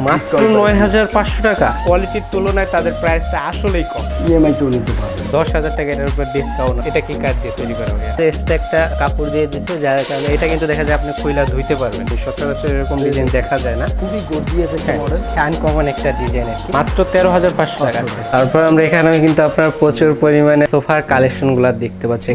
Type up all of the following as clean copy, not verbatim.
মাত্র ৯৫০০ টাকা। কোয়ালিটির তুলনায় তাদের প্রাইসটা আসলেই কম। ইএমআই তো নিতে পারবেন ১০,০০০ টাকা এর উপর ডিসকাউন্ট। এটা কি কাঠ দিয়ে তৈরি করা হয়? এক্সট্রা কাপড় দিয়ে দিচ্ছে, যার কারণে এটা কিন্তু দেখা যায় আপনি খুইলা ধুইতে পারবেন। সচরাচর এরকম ডিজাইন দেখা যায় না, খুবই গর্জিয়াস একটা মডেল, আনকমন একটা ডিজাইন। মাত্র ১৩,৫০০ টাকা। তারপর আমরা এখানে কিন্তু আপনার প্রচুর পরিমাণে সোফার কালেকশন গুলা দেখতে পাচ্ছি।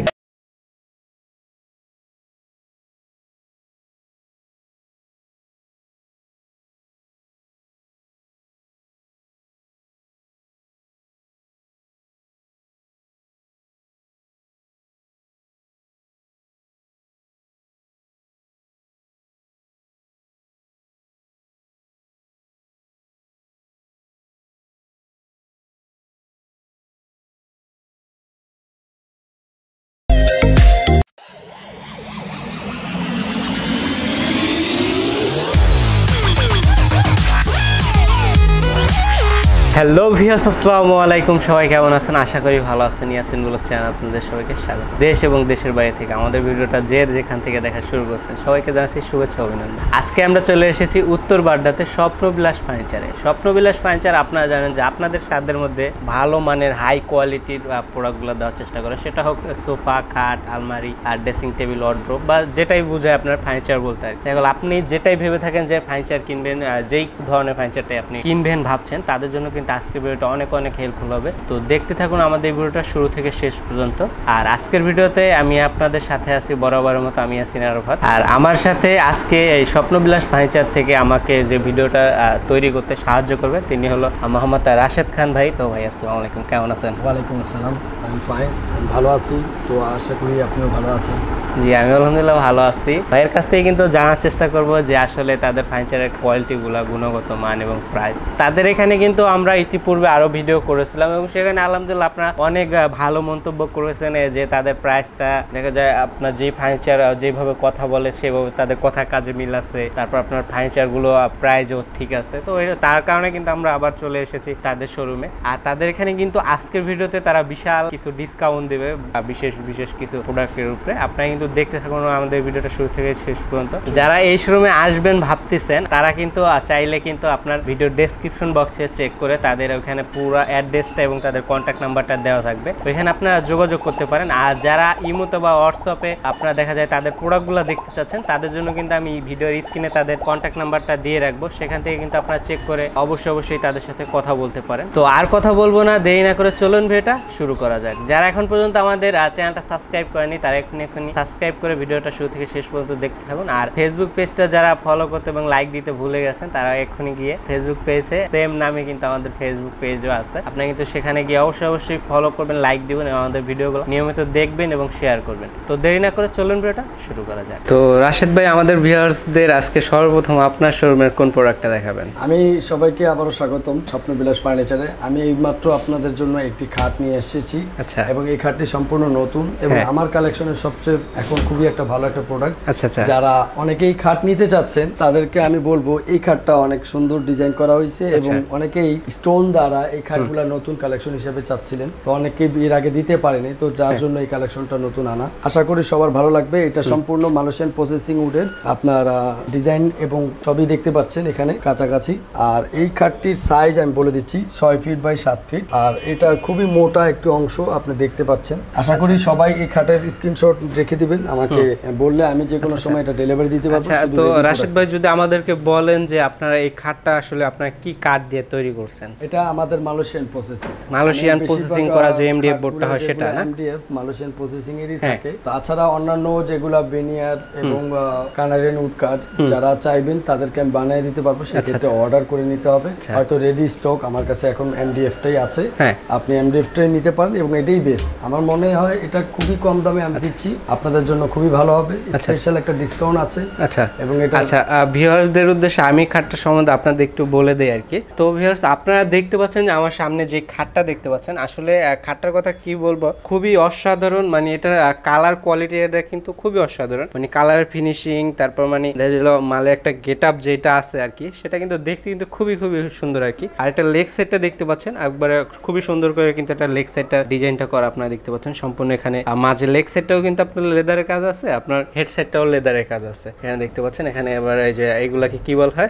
হ্যালো ভিউয়ার্স, আসসালামু আলাইকুম। সবাই কেমন আছেন? আশা করি ভালো আছেন। ইয়াসিন ব্লগ চ্যানেল আপনাদের সবাইকে স্বাগত। দেশ এবং দেশের বাইরে থেকে আমাদের ভিডিওটা যেখান থেকে দেখা শুরু করছেন সবাইকে জানাচ্ছি শুভেচ্ছা, অভিনন্দন। আজকে আমরা চলে এসেছি উত্তর বাড্ডাতে স্বপ্নবিলাস ফার্নিচারে। স্বপ্নবিলাস ফার্নিচার আপনারা জানেন যে আপনাদের সাধ্যের মধ্যে ভালো মানের হাই কোয়ালিটির প্রোডাক্টগুলো দেওয়ার চেষ্টা করে, সেটা হোক সোফা, খাট, আলমারি আর ড্রেসিং টেবিল, ওয়ার্ড্রোব বা যেটাই বোঝায় আপনার ফার্নিচার বলতে আর কি। আপনি যেটাই ভেবে থাকেন যে ফার্নিচার কিনবেন, যেই ধরনের ফার্নিচারটাই আপনি কিনবেন ভাবছেন, তাদের জন্য কিন্তু আজকের ভিডিওটা অনেক হেল্পফুল হবে। তো দেখতে থাকুন আমাদের ভিডিওটা শুরু থেকে শেষ পর্যন্ত। আর আজকের ভিডিওতে আমি আপনাদের সাথে আছি বরাবরের মতো, আমি আছি আরাফাত। আর আমার সাথে আজকে এই স্বপ্নবিলাস ফার্নিচার থেকে আমাকে যে ভিডিওটা তৈরি করতে সাহায্য করবে তিনি হলো মোহাম্মদ রাশেদ খান ভাই। তো ভাই আসসালামু আলাইকুম, কেমন আছেন? ওয়ালাইকুম আসসালাম, আমি ফাইন, আমি ভালো আছি। তো আশা করি আপনিও ভালো আছেন। জি, আমি আলহামদুলিল্লাহ ভালো আছি। ভাইয়ের কাছ থেকে কিন্তু জানার চেষ্টা করব যে আসলে তাদের ফার্নিচারের কোয়ালিটিগুলো, গুণগত মান এবং প্রাইস। তাদের এখানে কিন্তু আমরা ইতিপূর্বে আরো ভিডিও করেছিলাম এবং সেখানে আলহামদুলিল্লাহ আপনারা অনেক ভালো মন্তব্য করেছেন যে তাদের প্রাইসটা দেখা যায় আপনার যে ফার্নিচার যেভাবে কথা বলে সেভাবে তাদের কথা কাজে মিল আছে, তারপর আপনার ফার্নিচারগুলো প্রাইসও ঠিক আছে। তো তার কারণে কিন্তু আমরা আবার চলে এসেছি তাদের শোরুমে। আর তাদের এখানে কিন্তু আজকের ভিডিওতে তারা বিশাল কিছু ডিসকাউন্ট দেবে বিশেষ কিছু প্রোডাক্টের উপরে। আপনারা কিন্তু দেখতে থাকুন আমাদের ভিডিওটা শুরু থেকে শেষ পর্যন্ত। যারা এই শোরুমে আসবেন ভাবতেছেন তারা কিন্তু চাইলে কিন্তু আপনার ভিডিও ডেসক্রিপশন বক্সে চেক করে তাদের ওখানে পুরো অ্যাড্রেসটা এবং তাদের কন্ট্যাক্ট নাম্বারটা দেওয়া থাকবে, ওইখানে আপনারা যোগাযোগ করতে পারেন। আর যারা ইমোতে বা হোয়াটসঅ্যাপে আপনারা দেখা যায় তাদের প্রোডাক্টগুলো দেখতে চাচ্ছেন, তাদের জন্য কিন্তু আমি ভিডিওর স্ক্রিনে তাদের কন্ট্যাক্ট নাম্বারটা দিয়ে রাখবো, সেখান থেকে কিন্তু আপনারা চেক করে অবশ্যই তাদের সাথে কথা বলতে পারেন। তো আর কথা বলবো না, দেরি না করে চলুন ভিডিওটা শুরু করা যাক। যারা এখন পর্যন্ত আমাদের চ্যানেলটা সাবস্ক্রাইব করেনি তারা এখনই সাবস্ক্রাইব করে ভিডিওটা শুরু থেকে শেষ পর্যন্ত দেখতে থাকুন। আর ফেসবুক পেজটা যারা ফলো করতে এবং লাইক দিতে ভুলে গেছেন তারা এখনই গিয়ে ফেসবুক পেজে সেম নামে কিন্তু আমাদের ফেসবুক পেজও আছে, আপনারা কিন্তু সেখানে গিয়ে অবশ্যই ফলো করবেন, লাইক দিবেন এবং আমাদের ভিডিওগুলো নিয়মিত দেখবেন এবং শেয়ার করবেন। তো দেরি না করে চলুন ভিডিওটা শুরু করা যাক। তো রাশেদ ভাই, আমাদের ভিউয়ার্সদের আজকে সর্বপ্রথম আপনার শোরুমের কোন প্রোডাক্টটা দেখাবেন? আমি সবাইকে আবারও স্বাগতম স্বপ্নবিলাস ফার্নিচারে। আমি এইমাত্র আপনাদের জন্য একটি খাট নিয়ে এসেছি। আচ্ছা। এবং এই খাটটি সম্পূর্ণ নতুন এবং আমার কালেকশনের সবচেয়ে এখন খুবই একটা ভালো একটা প্রোডাক্ট। আচ্ছা। যারা অনেকেই খাট নিতে চাচ্ছেন তাদেরকে আমি বলবো এই খাটটা অনেক সুন্দর ডিজাইন করা হয়েছে এবং অনেকেই স্টোন দ্বারা এই খাটগুলো নতুন কালেকশন হিসেবে চাচ্ছিলেন, তো অনেকেই এর আগে দিতে পারেনি, তো যার জন্য এই কালেকশনটা নতুন আনা। আশা করি সবার ভালো লাগবে। এটা সম্পূর্ণ মালয়েশিয়ান প্রসেসিং উডের আপনার ডিজাইন এবং সবই দেখতে পাচ্ছেন এখানে কাছাকাছি। আর এই খাটটির সাইজ আমি বলে দিচ্ছি 6 ফিট বাই 7 ফিট। আর এটা খুবই মোটা একটি অংশ আপনি দেখতে পাচ্ছেন। আশা করি সবাই এই খাটের স্ক্রিনশট রেখে দিবেন, আমাকে বললে আমি যে কোনো সময় এটা ডেলিভারি দিতে পারবো। তো রাশেদ ভাই, যদি আমাদেরকে বলেন যে আপনারা এই খাটটা আসলে আপনারা কি কাঠ দিয়ে তৈরি করছেন? এটা আমাদের মালয়েশিয়ান প্রসেসিং করা যে এমডিএফ বোর্ডটা হয় সেটা না? এমডিএফ মালয়েশিয়ান প্রসেসিং এরই থাকে। তাছাড়া অন্যান্য যেগুলা বেনিয়ার এবং কানাডিয়ান উড কাঠ যারা চাইবেন তাদেরকে আমি বানিয়ে দিতে পারবো, সেক্ষেত্রে অর্ডার করে নিতে হবে। হয়তো রেডি স্টক আমার কাছে এখন এমডিএফটাই আছে, আপনি এমডিএফটাই নিতে পারেন এবং এটাই বেস্ট। আমার মনে হয় এটা খুবই কম দামে আমি দিচ্ছি, আপনাদের জন্য খুবই ভালো হবে। স্পেশাল একটা ডিসকাউন্ট আছে। এবং এটা ভিউয়ার্সদের উদ্দেশ্যে আমি খাটটা সম্বন্ধে আপনাদের একটু বলে দেই আর কি। তো ভিউয়ার্স, আপনারা আপনারা দেখতে পাচ্ছেন যে আমার সামনে যে খাটটা দেখতে পাচ্ছেন, আসলে খাটটার কথা কি বলবো, খুবই অসাধারণ। মানে এটা কালার কোয়ালিটি এটা কিন্তু খুবই অসাধারণ, মানে কালার ফিনিশিং, তারপর মানে মালে একটা গেট আপ যেটা আছে আর কি, সেটা কিন্তু দেখতে কিন্তু খুবই সুন্দর আর কি। আর একটা লেগ সেটটা দেখতে পাচ্ছেন একবারে খুবই সুন্দর করে কিন্তু একটা লেগ সেটটা ডিজাইনটা করা আপনারা দেখতে পাচ্ছেন সম্পূর্ণ। এখানে মাঝে লেগ সেটটাও কিন্তু আপনার লেদারের কাজ আছে, আপনার হেডসেটটাও লেদারের কাজ আছে এখানে দেখতে পাচ্ছেন। এখানে এবার এই যে এইগুলাকে কি বল হয়,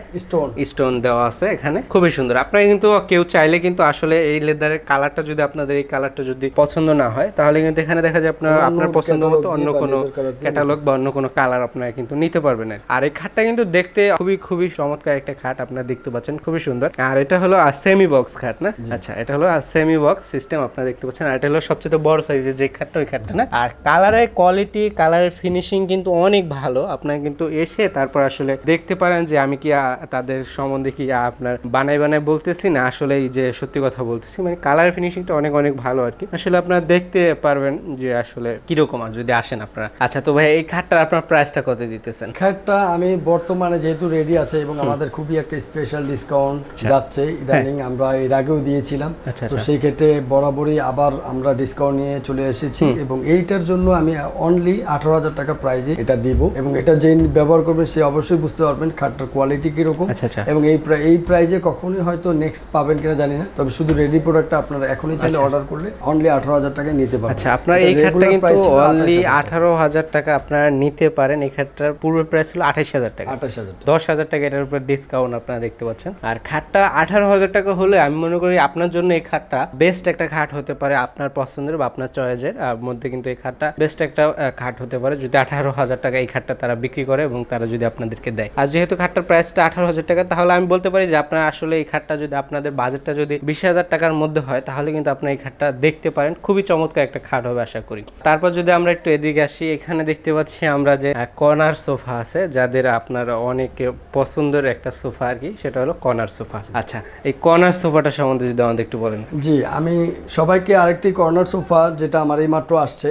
স্টোন দেওয়া আছে এখানে, খুবই সুন্দর। আপনারা কিন্তু কেউ চাইলে কিন্তু আসলে এই লেদারের কালারটা যদি আপনাদের এই কালারটা যদি পছন্দ না হয়, তাহলে কিন্তু এখানে দেখা যায় আপনার পছন্দ মতো অন্য কোনো ক্যাটালগ বা অন্য কোনো কালার আপনারা কিন্তু নিতে পারবেন। আর এই খাটটা কিন্তু দেখতে খুবই চমৎকার একটা খাট, আপনারা দেখতে পাচ্ছেন খুবই সুন্দর। আর এটা হলো সেমি বক্স খাট না? আচ্ছা, এটা হলো সেমি বক্স সিস্টেম আপনারা দেখতে পাচ্ছেন। আর এটা হলো সবচেয়ে বড় সাইজের যে খাটটা, ওই খাটটা না। আর কালারের কোয়ালিটি, কালারের ফিনিশিং কিন্তু অনেক ভালো। আপনারা কিন্তু এসে তারপর আসলে দেখতে পারেন যে আমি কি তাদের সম্বন্ধে কি আপনার বানাই বলতেছি না, আসলে এই যে সত্যি কথা বলতেছি, মানে কালার ফিনিশিংটা অনেক ভালো আর কি। আসলে আপনারা দেখতে পারবেন যে আসলে কিরকম যদি আসেন আপনারা। আচ্ছা, তো ভাই এই খাটটার আপনার প্রাইসটা কত দিতেছেন? খাটটা আমি বর্তমানে যেহেতু রেডি আছে এবং আমাদের খুবই একটা স্পেশাল ডিসকাউন্ট যাচ্ছে ইদানিং, আমরা এর আগেও দিয়েছিলাম, তো সেই ক্ষেত্রে বরাবরই আবার আমরা ডিসকাউন্ট নিয়ে চলে এসেছি এবং এইটার জন্য আমি অনলি 18,000 টাকা প্রাইজে এটা দিব। এবং এটা যে ব্যবহার করবে সে অবশ্যই বুঝতে পারবেন খাটটার কোয়ালিটি কিরকম। এবং এই প্রাইজে কখনোই হয়তো নেক্সট পাবেন কিনা জানি না, তবে শুধু রেডি প্রোডাক্টটা আপনারা এখনই চাইলে অর্ডার করলে অনলি 18,000 টাকায় নিতে পারবেন। আচ্ছা, আপনার এই খাটটা কিন্তু অনলি 18,000 টাকা আপনারা নিতে পারেন। এই খাটটার পূর্ব প্রাইস ছিল 28,000 টাকা, 10,000 টাকা এটার উপর ডিসকাউন্ট আপনারা দেখতে পাচ্ছেন। আর খাটটা 18,000 টাকা হলে আমি মনে করি আপনার জন্য এই খাটটা বেস্ট একটা খাট হতে পারে, আপনার পছন্দের বা আপনার চয়েসের মধ্যে কিন্তু এই খাটটা বেস্ট একটা খাট হতে পারে যদি 18,000 টাকা এই খাটটা তারা বিক্রি করে এবং তারা যদি আপনাদেরকে দেয়। আর যেহেতু খাটটার প্রাইসটা 18,000 টাকা, তাহলে আমি বলতে পারি যে আপনারা আসলে এই খাটটা যদি আপনাদের বাজেটটা যদি 20,000 টাকার মধ্যে হয়, তাহলে কিন্তু আপনারা এই খাটটা দেখতে পারেন, খুবই চমৎকার একটা খাট হবে আশা করি। তারপর যদি আমরা একটু এদিকে আসি, এখানে দেখতে পাচ্ছি আমরা যে কর্নার সোফা আছে, যাদের আপনার অনেক পছন্দের একটা সোফা আর কি, সেটা হলো কর্নার সোফা। আচ্ছা, এই কর্নার সোফাটা সম্বন্ধে যদি আমাদের একটু বলেন। জি, আমি সবাইকে আরেকটি কর্নার সোফা, যেটা আমার এই মাত্র আসছে,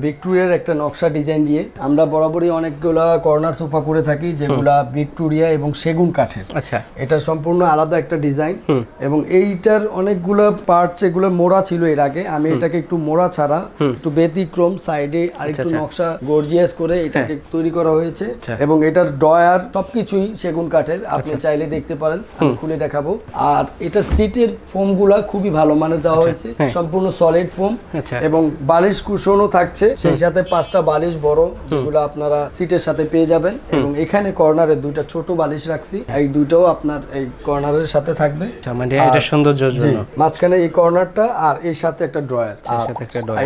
ভিক্টোরিয়ার একটা নকশা ডিজাইন দিয়ে। আমরা বরাবরই অনেকগুলা কর্নার সোফা করে থাকি যেগুলা ভিক্টোরিয়া এবং সেগুন কাঠের। আচ্ছা, এটা সম্পূর্ণ আলাদা একটা ডিজাইন এবং এইটার অনেকগুলো পার্টস এগুলো মোড়া ছিল এর আগে, আমি এটাকে একটু মোড়া ছাড়া একটু ব্যতিক্রম সাইডে আর একটু নকশা গর্জিয়াস করে এটাকে তৈরি করা হয়েছে। এবং এটার ডয়ার সবকিছুই সেগুন কাঠের, আপনি চাইলে দেখতে পারেন, আমি খুলে দেখাবো। আর এটার সিটের ফোম গুলা খুবই ভালো মানের দেওয়া হয়েছে, সম্পূর্ণ সলিড ফোম এবং বালিশ কুশনও থাকছে, সেই সাথে 5টা বালিশ বড় যেগুলো আপনারা সিটের সাথে পেয়ে যাবেন। এবং এখানে কর্নারে 2টা ছোট বালিশ রাখছি, এই দুইটাও আপনার এই কর্নারের সাথে থাকবে, মানে এটা সৌন্দর্যের জন্য। মাঝখানে এই কর্নারটা আর এর সাথে একটা ড্রয়ার, আর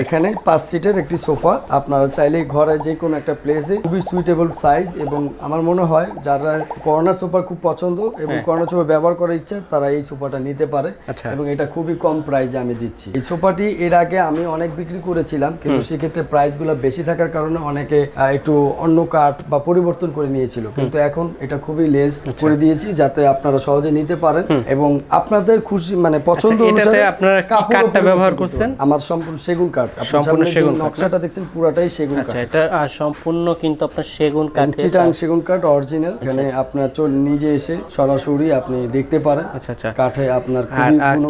এখানে 5 সিটের একটি সোফা। আপনারা চাইলে ঘরে যে কোনো একটা প্লেসে খুবই সুইটেবল সাইজ, এবং আমার মনে হয় যারা কর্নার সোফা খুব পছন্দ এবং কর্নার সোফা ব্যবহার করার ইচ্ছা, তারা এই সোফাটা নিতে পারে এবং এটা খুবই কম প্রাইসে আমি দিচ্ছি। এই সোফাটি এর আগে আমি অনেক বিক্রি করেছিলাম, কিন্তু সেক্ষেত্রে প্রাইসগুলো বেশি থাকার কারণে অনেকে একটু অন্য কাঠ বা পরিবর্তন করে নিয়েছিল, কিন্তু এখন এটা খুবই লেস করে দিয়েছি যাতে আপনারা সহজে নিতে পারেন এবং আপনাদের খুশি মানে পছন্দ অনুসারে। আপনারা কি কাঠটা ব্যবহার করছেন? আমার সম্পূর্ণ সেগুন কাঠ, সম্পূর্ণ সেগুন নকশাটা দেখছেন পুরোটাই সেগুন কাঠ। আচ্ছা, এটা সম্পূর্ণ কিন্তু আপনার সেগুন কাঠ, চিটাং সেগুন কাঠ অরিজিনাল। এখানে আপনার নিজে এসে সরাসরি আপনি দেখতে পারেন। আচ্ছা আচ্ছা, কাঠে আপনার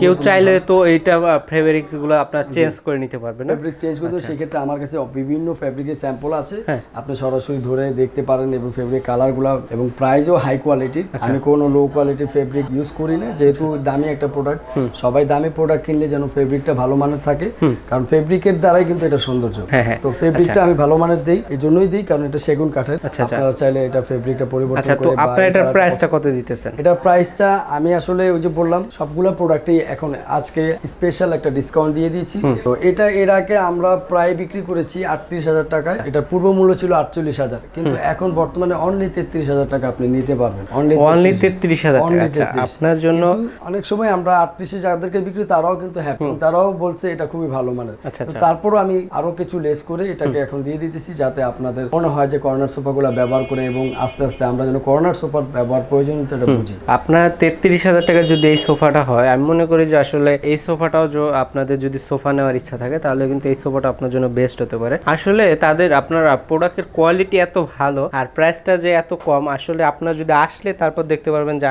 কেউ চাইলে তো এইটা ফেব্রিক্স গুলো আপনার চেঞ্জ করে নিতে পারবেন, ফেব্রিক চেঞ্জ করতে। সেক্ষেত্রে আমার কাছে বিভিন্ন ফেব্রিকের স্যাম্পল আছে, আপনি সরাসরি ধরে দেখতে পারেন এবং ফেব্রিক কালারগুলো এবং প্রাইসও হাই কোয়ালিটির। আমি কোনো লো কোয়ালিটির ফেব্রিক ইউজ করি না, যেহেতু দামি একটা প্রোডাক্ট। সবাই দামি প্রোডাক্ট কিনলে যেন ফেব্রিকটা ভালো মানের থাকে, কারণ ফেব্রিকের দ্বারাই কিন্তু এটা সৌন্দর্য। তো ফেব্রিকটা আমি ভালো মানের দেই, এই জন্যই দিই কারণ এটা সেগুন কাঠের। আপনারা চাইলে এটা ফেব্রিকটা পরিবর্তন করে। আপনারা এটার প্রাইসটা কত দিতেছেন? এটার প্রাইসটা আমি আসলে ওই যে বললাম সবগুলা প্রোডাক্টই এখন আজকে স্পেশাল একটা ডিসকাউন্ট দিয়ে দিয়েছি। তো এটা এর আগে আমরা প্রায় বিক্রি করেছি 38,000 টাকায়, এটার পূর্ব মূল্য ছিল 48,000, কিন্তু এখন বর্তমানে অনলি 33,000 টাকা আপনি নিতে পারবেন। অনলি 33,000 টাকা আপনার জন্য। অনেক সময় আমরা 38,000 যাদেরকে বিক্রি তারাও কিন্তু হ্যাপি, তারাও বলছে এটা খুবই ভালো মানের। তারপরও আমি আরো কিছু লেস করে এটাকে এখন দিয়ে দিতেছি, যাতে আপনাদের মনে হয় যে কর্নার সোফাগুলো ব্যবহার করে এবং আস্তে আস্তে আমরা যেন কর্নার সোফার ব্যবহার প্রয়োজনীয়তাটা বুঝি। আপনার 33,000 টাকা যদি এই সোফাটা হয়, আমি মনে করি যে আসলে এই সোফাটাও আপনাদের যদি সোফা নেওয়ার ইচ্ছা থাকে, তাহলে কিন্তু এই সোফাটা আপনার জন্য বেস্ট হতে পারে। আসলে তাদের আপনার প্রোডাক্টের কোয়ালিটি এত ভালো আর প্রাইসটা যে এত কম, আসলে আপনারা যদি আসলে তারপর দেখতে পারবেন যে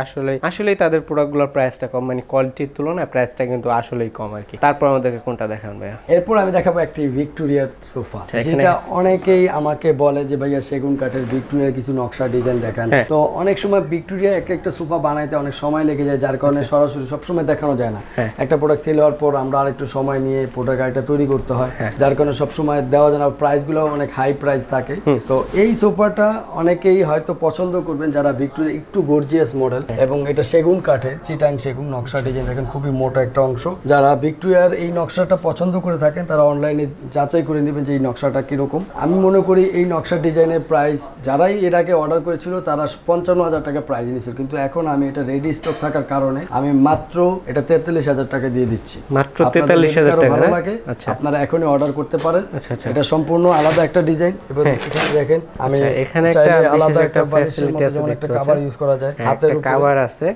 আসলে তাদের প্রোডাক্টগুলোর প্রাইসটা কম, মানে কোয়ালিটির তুলনায় প্রাইসটা কিন্তু আসলেই কম আর কি। তারপর আমাদেরকে কোনটা দেখান ভাইয়া? এরপর আমি দেখাবো একটি ভিক্টোরিয়ার সোফা, যেটা অনেকেই আমাকে বলে যে ভাইয়া সেগুন কাঠের ভিক্টোরিয়ার কিছু নকশা ডিজাইন দেখান। তো অনেক সময় ভিক্টোরিয়া একটা সোফা বানাইতে অনেক সময় লেগে যায়, যার কারণে সরাসরি সবসময় দেখানো যায় না। একটা প্রোডাক্ট সেল হওয়ার পর আমরা আরেকটু সময় নিয়ে প্রোডাক্ট আরেকটা তৈরি করতে হয়, যার কারণে সবসময় দেওয়া যায় না, প্রাইসগুলো অনেক হাই প্রাইস থাকে। তো এই সোফাটা অনেকেই হয়তো পছন্দ করবেন যারা ভিক্টোরিয়া একটু গর্জিয়াস মডেল, এবং এটা সেগুন কাঠের, চিটাং সেগুন নকশা ডিজাইন দেখেন, খুবই মোটা একটা অংশ। যারা ভিক্টোরিয়ার এই নকশাটা পছন্দ করে থাকেন তারা অনলাইনে যাচাই করে নেবেন যে এই নকশাটা কিরকম। আমি মনে করি এই নকশা ডিজাইনের প্রাইস যারাই এর আগে অর্ডার করেছিল তারা 55,000 টাকা প্রাইস নিয়েছিল, কিন্তু এখন আমি এটা রেডি স্টক থাকার কারণে আমি মাত্র এটা 43,000 টাকা দিয়ে দিচ্ছি। মাত্র 43,000 টাকা? ভালো লাগে আপনারা এখনই অর্ডার করতে পারেন। এটা সম্পূর্ণ আলাদা একটা ডিজাইন। এবার এখানে দেখেন আমি এখানে একটা আলাদা একটা ফ্যাসিলিটি আছে, যেমন একটা কভার ইউজ করা যায়, হাতের উপরে কভার আছে।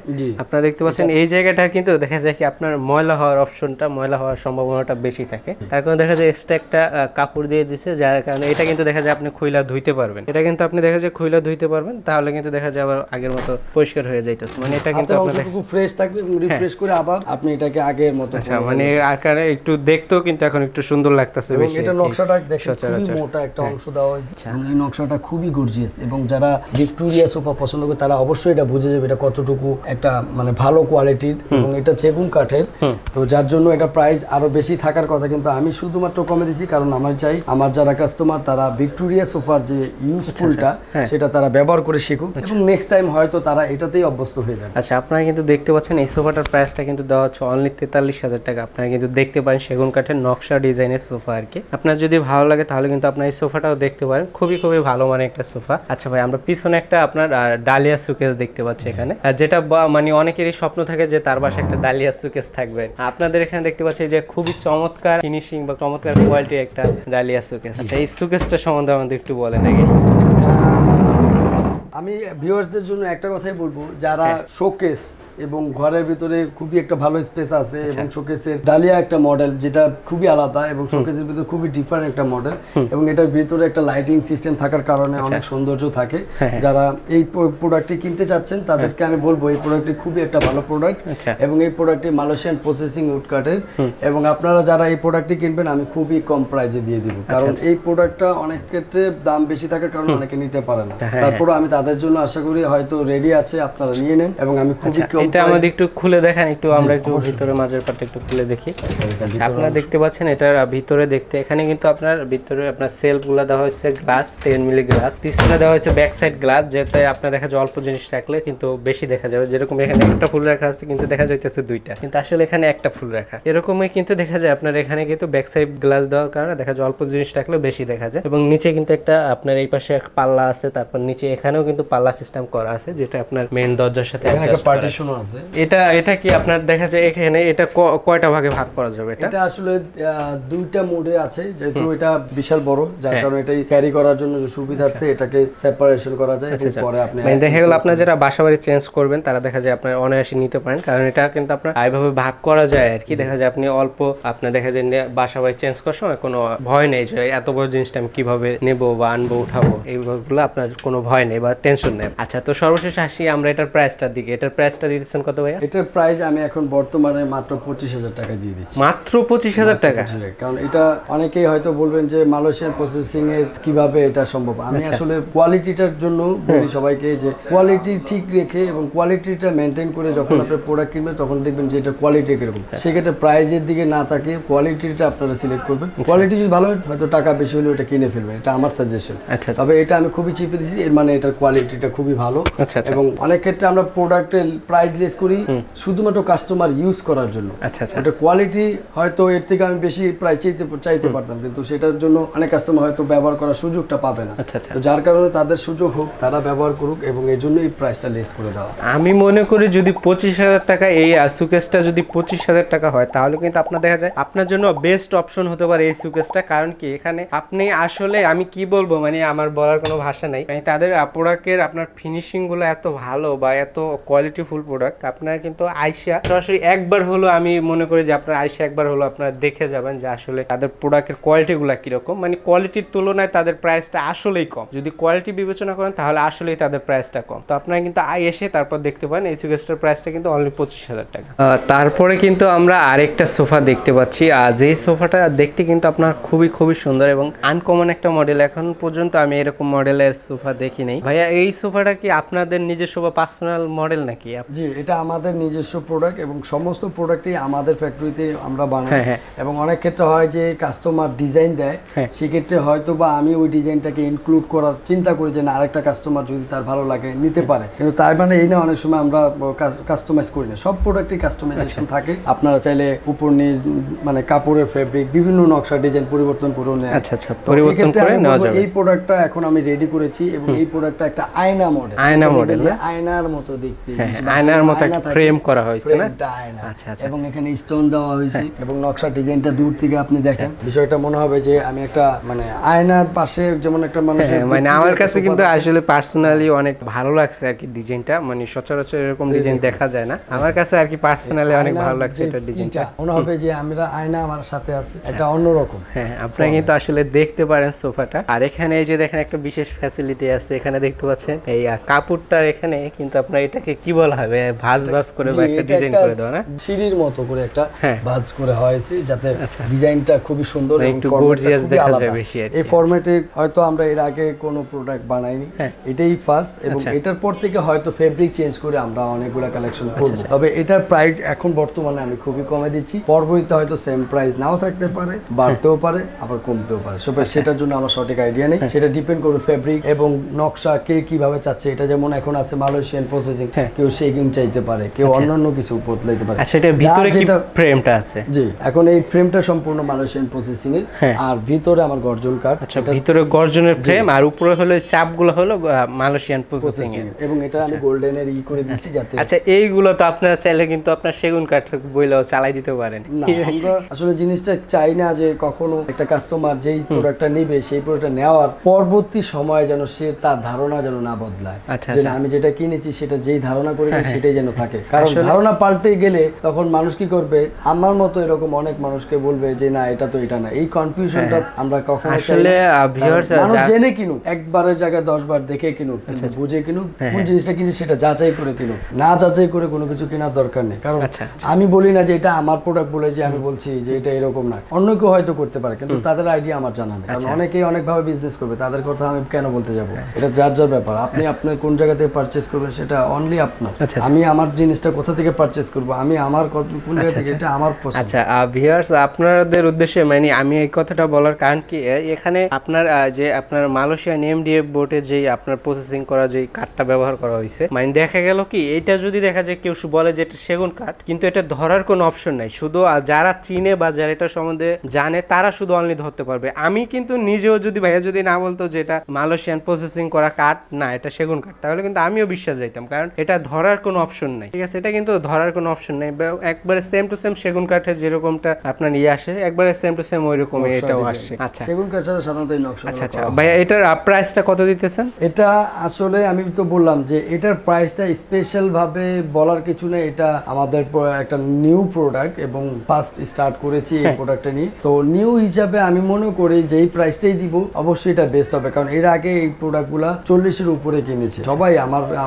আপনারা দেখতে পাচ্ছেন এই জায়গাটা কিন্তু দেখা যায় কি আপনার ময়লা হওয়ার অপশনটা, ময়লা হওয়ার সম্ভাবনাটা বেশি থাকে। তার কারণে দেখা যায় এক্সট্রা একটা কাপড় দিয়ে দিয়েছে, যার কারণে এটা কিন্তু দেখা যায় আপনি খুইলা ধুইতে পারবেন। এটা কিন্তু আপনি দেখা যায় খুইলা ধুইতে পারবেন, তাহলে কিন্তু দেখা যায় আবার আগের মতো পরিষ্কার হয়ে যাইতেছে। মানে এটা কিন্তু আপনাদের খুব ফ্রেশ থাকবে এবং রিফ্রেশ করে আবার আপনি এটাকে আগের মতো, আচ্ছা মানে আকারে একটু দেখতেও কিন্তু এখন একটু সুন্দর লাগতেছে বেশি। এটা নকশাটা দেখেন খুবই মোটা একটা অংশ দেওয়া হয়েছে, এই নকশাটা খুবই গর্জিয়াস। এবং যারা ভিক্টোরিয়া সোফা পছন্দ করে তারা অবশ্যই এটা বুঝে যাবে এটা কতটুকু একটা মানে ভালো কোয়ালিটির, এবং এটা সেগুন কাঠের। তো যার জন্য এটা প্রাইস আরো বেশি থাকার কথা, কিন্তু আমি শুধুমাত্র কমে দিছি কারণ আমার চাই আমার যারা কাস্টমার তারা ভিক্টোরিয়া সোফার যে ইউজফুলটা সেটা তারা ব্যবহার করে শিখুক, এবং নেক্সট টাইম হয়তো তারা এটাতেই অভ্যস্ত হয়ে যাবে। আচ্ছা, আপনারা কিন্তু দেখতে পাচ্ছেন এই সোফাটার প্রাইসটা কিন্তু দেওয়া হচ্ছে অনলি 43,000 টাকা। আপনারা কিন্তু দেখতে পারেন সেগুন কাঠের নকশা ডিজাইনের সোফা আর কি। আপনার যদি ভালো লাগে তাহলে কিন্তু আপনার এই সোফাটাও দেখতে পারেন, খুবই খুবই ভালো মানে একটা সোফা। আচ্ছা ভাই, আমরা পিছনে একটা আপনার ডালিয়া সুকেস দেখতে পাচ্ছি এখানে, যেটা মানে অনেকেরই স্বপ্ন থাকে যে তার বাসায় একটা ডালিয়া সুকেস থাকবে। আপনাদের এখানে দেখতে পাচ্ছি যে খুবই চমৎকার ফিনিশিং বা চমৎকার কোয়ালিটির একটা ডালিয়া সুকেস। আচ্ছা, এই সুকেসটা সম্বন্ধে আমাদের একটু বলেন আগে। আমি ভিউয়ার্সদের জন্য একটা কথাই বলবো, যারা শোকেস এবং ঘরের ভিতরে খুবই একটা ভালো স্পেস আছে, এবং শোকেসের ডালিয়া একটা মডেল যেটা খুবই আলাদা, এবং শোকেসের ভিতরে খুবই ডিফারেন্ট একটা মডেল, এবং এটার ভিতরে একটা লাইটিং সিস্টেম থাকার কারণে অনেক সৌন্দর্য থাকে। যারা এই প্রোডাক্টটি কিনতে চাচ্ছেন তাদেরকে আমি বলবো এই প্রোডাক্টটি খুবই একটা ভালো প্রোডাক্ট, এবং এই প্রোডাক্টটি মালয়েশিয়ান প্রসেসিং উড কাঠের, এবং আপনারা যারা এই প্রোডাক্টটি কিনবেন আমি খুবই কম প্রাইসে দিয়ে দিব, কারণ এই প্রোডাক্টটা অনেক ক্ষেত্রে দাম বেশি থাকার কারণে অনেকে নিতে পারে না। তারপরে আমি তাদের জন্য আশা করি হয়তো রেডি আছে, আপনারা নিয়ে নেন, এবং আমি খুবই কম। এটা আমাদের একটু খুলে দেখান, একটু আমরা একটু ভিতরে মাঝের পাটটা একটু খুলে দেখি। আপনারা দেখতে পাচ্ছেন এটার ভিতরে দেখতে, এখানে কিন্তু আপনার ভিতরে আপনার সেলফগুলো দেওয়া হয়েছে গ্লাস, 10 মিলি গ্লাস, পিছনে দেওয়া হয়েছে ব্যাক সাইড গ্লাস, যেটা আপনার দেখা যায় অল্প জিনিস রাখলে কিন্তু বেশি দেখা যাবে। যেরকম এখানে একটা ফুল রাখা আছে কিন্তু দেখা যাইতেছে দুইটা, কিন্তু আসলে এখানে একটা ফুল রাখা। এরকমই কিন্তু দেখা যায় আপনার এখানে কিন্তু ব্যাক সাইড গ্লাস দেওয়ার কারণে দেখা যায় অল্প জিনিস রাখলে বেশি দেখা যায়। এবং নিচে কিন্তু একটা আপনার এই পাশে এক পাল্লা আছে, তারপর নিচে এখানেও কিন্তু পাল্লা সিস্টেম করা আছে, যেটা আপনার মেইন দরজার সাথে একটা পার্টিশনও আছে। এটা কি আপনার দেখা যায় এখানে এটা কয়টা ভাগে ভাগ করা যাবে? এটা আসলে দুইটা মোডে আছে, যেহেতু এটা বিশাল বড়, যার কারণে এটাই ক্যারি করার জন্য সুবিধার্থে এটাকে সেপারেশন করা যায়, এবং পরে আপনি মানে দেখা গেল আপনার যারা বাসাবাড়ি চেঞ্জ করবেন তারা দেখা যায় আপনার অনায়াসে নিতে পারেন, কারণ এটা কিন্তু আপনার এইভাবে ভাগ করা যায় আর কি। দেখা যায় আপনি অল্প আপনার দেখা যায় বাসাবাড়ি চেঞ্জ করার সময় কোনো ভয় নেই যে এত বড় জিনিসটা আমি কিভাবে নেবো বা আনবো উঠাবো, এইগুলো আপনার কোনো ভয় নেই বা টেনশন নেই। আচ্ছা, তো সর্বশেষ আসি আমরা এটার প্রাইসটার দিকে। এটার প্রাইসটা দিতেছেন কত ভাইয়া? এটার প্রাইস আমি এখন বর্তমানে মাত্র 25,000 টাকা দিয়ে দিচ্ছি। মাত্র 25,000 টাকা? কারণ এটা অনেকেই হয়তো বলবেন যে মালয়েশিয়ান প্রসেসিং এর কিভাবে এটা সম্ভব। আমি আসলে কোয়ালিটিটার জন্য বলি সবাইকে যে কোয়ালিটি ঠিক রেখে এবং কোয়ালিটিটা মেনটেন করে যখন আপনি প্রোডাক্ট কিনবেন তখন দেখবেন যে এটা কোয়ালিটি কিরকম। সেক্ষেত্রে প্রাইজের দিকে না থাকে কোয়ালিটিটা আপনারা সিলেক্ট করবেন। কোয়ালিটি যদি ভালো হয় হয়তো টাকা বেশি হলে ওটা কিনে ফেলবেন, এটা আমার সাজেশন। তবে এটা আমি খুবই চিপে দিচ্ছি, এর মানে এটার কোয়ালিটিটা খুবই ভালো। এবং অনেক ক্ষেত্রে আমরা প্রোডাক্টের প্রাইস লেস করি শুধুমাত্র কাস্টমার ইউজ করার জন্য। এটা কোয়ালিটি হয়তো এর থেকে আমি বেশি প্রাইস চাইতে পারতাম, কিন্তু সেটার জন্য অনেক কাস্টমার হয়তো ব্যবহার করার সুযোগটা পাবে না। তো যার কারণে তাদের সুযোগ হোক, তারা ব্যবহার করুক, এবং এই জন্য এই প্রাইসটা লেস করে দেওয়া। আমি মনে করি যদি 25,000 টাকা এই সুকেসটা যদি 25,000 টাকা হয় তাহলে কিন্তু আপনার দেখা যায় আপনার জন্য বেস্ট অপশন হতে পারে এই সুকেসটা। কারণ কি এখানে আপনি আসলে আমি কি বলবো, মানে আমার বলার কোনো ভাষা নাই, তাদের প্রোডাক্ট প্রোডাক্টের আপনার ফিনিশিংগুলো এত ভালো বা এত কোয়ালিটিফুল প্রোডাক্ট, আপনারা কিন্তু আইসা সরাসরি একবার হলো, আমি মনে করি যে আপনার আইসা একবার হলো আপনারা দেখে যাবেন যে আসলে তাদের প্রোডাক্টের কোয়ালিটিগুলো কিরকম। মানে কোয়ালিটির তুলনায় তাদের প্রাইসটা আসলেই কম। যদি কোয়ালিটি বিবেচনা করেন তাহলে আসলেই তাদের প্রাইসটা কম। তো আপনারা কিন্তু এসে তারপর দেখতে পারেন এই সুগেস্টের প্রাইসটা কিন্তু অনলি 25,000 টাকা। তারপরে কিন্তু আমরা আরেকটা সোফা দেখতে পাচ্ছি, আর যেই সোফাটা দেখতে কিন্তু আপনার খুবই সুন্দর এবং আনকমন একটা মডেল। এখন পর্যন্ত আমি এরকম মডেলের সোফা দেখি নাই। ভাইয়া এই সোফাটা কি আপনাদের নিজস্ব বা পার্সোনাল মডেল নাকি? জি, এটা আমাদের নিজস্ব প্রোডাক্ট এবং সমস্ত প্রোডাক্টই আমাদের ফ্যাক্টরিতে আমরা বানাই। এবং অনেক ক্ষেত্রে হয় যে কাস্টমার ডিজাইন দেয়, সেক্ষেত্রে হয়তো বা আমি ওই ডিজাইনটাকে ইনক্লুড করার চিন্তা করি যে না আরেকটা কাস্টমার যদি তার ভালো লাগে নিতে পারে, কিন্তু তার মানে এই না অনেক সময় আমরা কাস্টমাইজ করি না। সব প্রোডাক্টই কাস্টমাইজেশন থাকে। আপনারা চাইলে উপর নিচ মানে কাপড়ের ফেব্রিক বিভিন্ন নকশা ডিজাইন পরিবর্তন করে নেয়। আচ্ছা, পরিবর্তন করে নেওয়া যাবে। এই প্রোডাক্টটা এখন আমি রেডি করেছি এবং এই প্রোডাক্টটা একটা আয়না মডেল। আয়নার মতো দেখতে, আয়নার মতো ফ্রেম করা হয়েছে না? আয়না। আচ্ছা, এবং এখানে স্টোন দেওয়া হয়েছে এবং নকশা ডিজাইনটা দূর থেকে আপনি দেখেন বিষয়টা মনে হবে যে আমি একটা মানে আয়নার পাশে যেমন একটা মানুষের। মানে আমার কাছে কিন্তু আসলে পার্সোনালি অনেক ভালো লাগছে আর কি ডিজাইনটা। মানে সচরাচর এরকম ডিজাইন দেখা যায় না। আমার কাছে আর কি পার্সোনালি অনেক ভালো লাগছে এটা ডিজাইনটা। মনে হবে যে আমরা আয়না আমার সাথে আছে, এটা অন্যরকম। হ্যাঁ, আপনারা কিন্তু আসলে দেখতে পারেন সোফাটা। আর এখানে এই যে দেখেন একটা বিশেষ ফ্যাসিলিটি আছে, এখানে দেখতে পাচ্ছেন এই কাপড়টার এখানে কিন্তু আপনার এটাকে কি বলা হবে, ভাঁজ করে বা একটা ডিজাইন করে দেওয়া না, সিঁড়ির মতো করে একটা ভাঁজ করে হয়েছে যাতে ডিজাইনটা খুবই সুন্দর এবং একটু গর্জিয়াস দেখা যায় বেশি। এই ফরম্যাটে হয়তো আমরা এর আগে কোনো প্রোডাক্ট বানাইনি, এটাই ফার্স্ট। এবং এটার পর থেকে হয়তো ফেব্রিক চেঞ্জ করে আমরা অনেকগুলো কালেকশন করব। তবে এটার প্রাইস এখন বর্তমানে আমি খুবই কমে দিচ্ছি। পরবর্তীতে হয়তো সেম প্রাইস নাও থাকতে পারে, বাড়তেও পারে, আবার কমতেও পারে। সেটার জন্য আমার সঠিক আইডিয়া নেই। সেটা ডিপেন্ড করবে ফেব্রিক এবং নকশা কে কিভাবে চাচ্ছে। এটা যেমন এখন আছে মালয়েশিয়ান প্রসেসিং, কেউ শেকিং চাইতে পারে, কেউ অন্যান্য কিছু বদলাইতে পারে। আচ্ছা, এটা ভিতরে কি ফ্রেমটা আছে? জি, এখন এই ফ্রেমটা সম্পূর্ণ মালয়েশিয়ান প্রসেসিং এর, আর ভিতরে আমার গর্জন কাঠ। আচ্ছা, ভিতরে গর্জনের ফ্রেম আর উপরে হলো চাপগুলো হলো মালয়েশিয়ান প্রসেসিং এর। এবং এটা আমি গোল্ডেনের করে দিয়েছি যাতে। আচ্ছা, এইগুলো তো আপনারা চাইলে কিন্তু আপনার সেগুন কাঠ বইলেও চালাই দিতে পারেন। না, আমরা আসলে জিনিসটা চাই না যে কখনো একটা কাস্টমার যেই প্রোডাক্টটা নেবে সেই প্রোডাক্টটা নেওয়ার পরবর্তী সময়ে যেন সে তার ধারণা যেন না বদলায়, যে আমি যেটা কিনেছি সেটা যেই ধারণা করে সেটাই যেন থাকে। কারণ ধারণা পাল্টে গেলে তখন মানুষ কি করবে, আমার মতো এরকম অনেক মানুষকে বলবে যে না এটা তো এটা না। এই কনফিউশনটা আমরা কখনো চাই না। মানুষ জেনে কিনুক, একবারের জায়গায় 10 বার দেখে কিনুক, কিন্তু বুঝে কিনুক। কোন জিনিসটা কিনছে সেটা যাচাই করে কিনুক, না যাচাই করে কোনো কিছু কেনার দরকার নেই। কারণ আমি বলি না যে এটা আমার প্রোডাক্ট বলে যে আমি বলছি যে এটা এরকম না। অন্য কেউ হয়তো করতে পারে, কিন্তু তাদের আইডিয়া আমার জানা নেই। কারণ অনেকেই অনেকভাবে বিজনেস করবে, তাদের কথা আমি কেন বলতে যাব? এটা যার যার ব্যাপার। আপনি আপনার কোন জায়গা থেকে পারচেজ করবেন সেটা অনলি আপনার। আমি আমার জিনিসটা কোথা থেকে পারচেজ করব, আমি আমার কোন জায়গা থেকে, এটা আমার পছন্দ। আচ্ছা ভিউয়ার্স, আপনাদের উদ্দেশ্যে মানে আমি এই কথাটা বলার কারণ কি, এখানে আপনার যে আপনার মালয়েশিয়ান এমডিএফ বোর্ডের যে আপনার প্রসেসিং করা যে কাঠটা ব্যবহার করা হয়েছে, মানে দেখা গেল কি এটা যদি দেখা যায় কেউ বলে যে এটা সেগুন কাঠ, কিন্তু এটা ধরার কোনো অপশন নাই। শুধু যারা চিনে বা যারা এটা সম্বন্ধে জানে তারা শুধু অনলি ধরতে পারবে। আমি কিন্তু নিজেও যদি ভাইয়া যদি না বলতো যে এটা মালয়েশিয়ান প্রসেসিং করা কাঠ না, এটা সেগুন কাঠ, তাহলে কিন্তু আমিও বিশ্বাস যাইতাম, কারণ এটা ধরার কোনো অপশন নাই। ঠিক আছে, এটা কিন্তু ধরার কোনো অপশন নাই। একবারে সেম টু সেম সেগুন কাঠের যেরকমটা আপনার আসে, একবারে সেম টু সেম ওইরকম এটাও আসে। আচ্ছা, সেগুন কাঠ ছাড়া সাধারণত এই নকশা। আচ্ছা ভাইয়া, এটার প্রাইসটা কত দিতেছেন? এটা আসলে আমি তো বললাম যে এটার প্রাইসটা স্পেশাল ভাবে বলার কিছু নেই। এটা আমাদের একটা নিউ প্রোডাক্ট এবং ফার্স্ট স্টার্ট করেছি এই প্রোডাক্টটা নিয়ে। তো নিউ হিসাবে আমি মনে করি যে এই প্রাইসটাই দিব, অবশ্যই এটা বেস্ট হবে। কারণ এর আগে এই প্রোডাক্টগুলা 40-এর উপরে কিনেছে সবাই,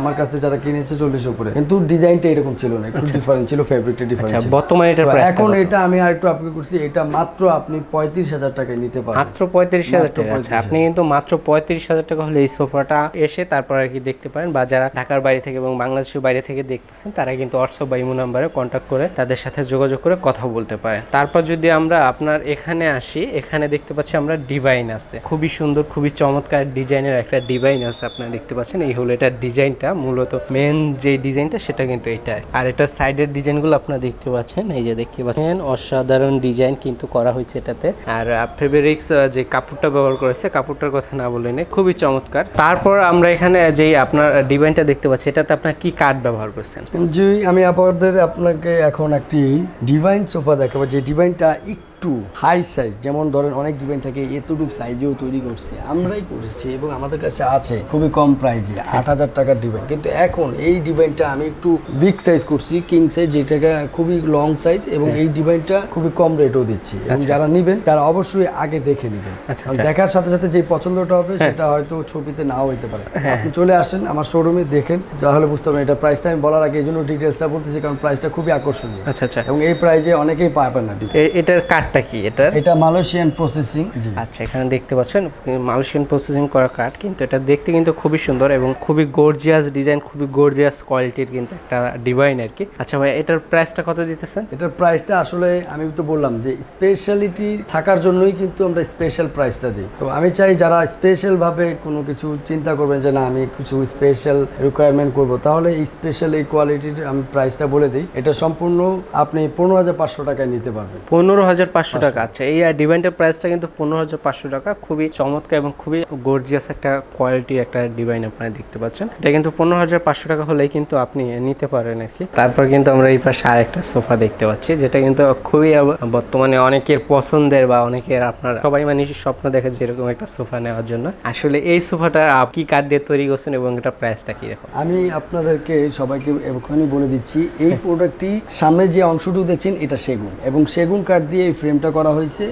আমার কাছে যারা কিনেছে 40 উপরে, কিন্তু ডিজাইনটা এরকম ছিল না, একটু ডিফারেন্ট ছিল, ফেব্রিকটা ডিফারেন্ট ছিল। বর্তমানে এটার প্রাইস এখন এটা আমি আরেকটু আপগ্রেড করছি, এটা মাত্র আপনি 35,000 টাকায় নিতে পারেন। মাত্র 35,000 টাকা? আচ্ছা, আপনি কিন্তু মাত্র 35,000 টাকা হলে এই সোফাটা এসে তারপর আর কি দেখতে পারেন, বা যারা ঢাকার বাইরে থেকে এবং বাংলাদেশের বাইরে থেকে দেখতেছেন তারা কিন্তু হোয়াটসঅ্যাপ বা ইমো নাম্বারে কন্ট্যাক্ট করে তাদের সাথে যোগাযোগ করে কথা বলতে পারেন। তারপর যদি আমরা আপনার এখানে আসি, এখানে দেখতে পাচ্ছি আমরা ডিভাইন আছে, খুবই সুন্দর খুবই চমৎকার ডিজাইনের একটা ডিভাইন আছে। আপনারা দেখতে পাচ্ছেন এই হলো এটার ডিজাইনটা, মূলত মেন যে ডিজাইনটা সেটা কিন্তু এটা। আর এটার সাইডের ডিজাইনগুলো আপনারা দেখতে পাচ্ছেন, এই যে দেখতে পাচ্ছেন অসাধারণ ডিজাইন কিন্তু করা হয়েছে এটাতে। আর ফেব্রিক্স যে কাপড়টা ব্যবহার করেছে, কাপড়টার কথা না বলে নেই, খুবই চমৎকার। তারপর আমরা এখানে যে আপনার ডিজাইনটা দেখতে পাচ্ছি, এটাতে আপনার কি কাঠ ব্যবহার করেছেন? জি, আমি আপনাকে এখন একটি ডিভাইন সোফা দেখাবো, যে ডিভাইনটা একটু হাই সাইজ, যেমন ধরেন অনেক ডিজাইন থাকে এতটুকু সাইজেও তৈরি করছি, আমরাই করেছি এবং আমাদের কাছে আছে খুবই কম প্রাইজে 8,000 টাকার ডিজাইন। কিন্তু এখন এই ডিজাইনটা আমি একটু বিগ সাইজ করছি, কিং সাইজ, যেটাকে খুবই লং সাইজ, এবং এই ডিজাইনটা খুবই কম রেটও দিচ্ছি। এবং যারা নেবেন তারা অবশ্যই আগে দেখে নেবেন, দেখার সাথে সাথে যে পছন্দটা হবে সেটা হয়তো ছবিতে নাও হইতে পারে। আপনি চলে আসেন আমার শোরুমে, দেখেন, তাহলে বুঝতে পারবেন। এটা প্রাইসটা আমি বলার আগে এই জন্য ডিটেলসটা বলতেছি, কারণ প্রাইসটা খুবই আকর্ষণীয়। আচ্ছা আচ্ছা। এবং এই প্রাইজে অনেকেই পাবেন না। এটার কাঠটা কি? এটা মালয়েশিয়ান প্রসেসিং। আচ্ছা, এখানে দেখতে পাচ্ছেন মালয়েশিয়ান প্রসেসিং করা কাঠ, কিন্তু এটা দেখতে কিন্তু খুবই সুন্দর এবং খুবই গর্জিয়াস ডিজাইন, খুবই গর্জিয়াস কোয়ালিটির কিন্তু একটা ডিজাইন আর কি। আচ্ছা ভাই, এটার প্রাইসটা কত দিতেছেন? এটার প্রাইসটা আসলে আমি তো বললাম যে স্পেশালিটি থাকার জন্যই কিন্তু আমরা স্পেশাল প্রাইসটা দিই। তো আমি চাই যারা স্পেশাল ভাবে কোনো কিছু চিন্তা করবেন যে না আমি কিছু স্পেশাল রিকোয়ারমেন্ট করব, তাহলে এই স্পেশাল এই কোয়ালিটির আমি প্রাইসটা বলে দিই। এটা সম্পূর্ণ আপনি 15,500 টাকায় নিতে পারবেন। 15,500 টাকা। আচ্ছা, এই ডিজাইনটার প্রাইসটা কিন্তু 15,500 টাকা। খুবই চমৎকার এবং খুবই গর্জিয়াস একটা কোয়ালিটি একটা ডিজাইন আপনারা দেখতে পাচ্ছেন। এটা কিন্তু 15,500 টাকা হলেই কিন্তু আপনি নিতে পারেন আর কি। তারপর কিন্তু আমরা এই পাশে আরেকটা সোফা দেখতে পাচ্ছি, যেটা কিন্তু খুবই বর্তমানে অনেকের পছন্দের বা অনেকের আপনার সবাই মানে স্বপ্ন দেখে যেরকম একটা সোফা নেওয়ার জন্য। আসলে এই সোফাটা কি কাঠ দিয়ে তৈরি করছেন এবং এটা প্রাইসটা কি রকম? আমি আপনাদেরকে সবাইকে এখনই বলে দিচ্ছি, এই প্রোডাক্টটি সামনে যে অংশটুকু দেখছেন এটা সেগুন, এবং সেগুন কাঠ দিয়ে এই ফ্রেমটা করা হয়েছে।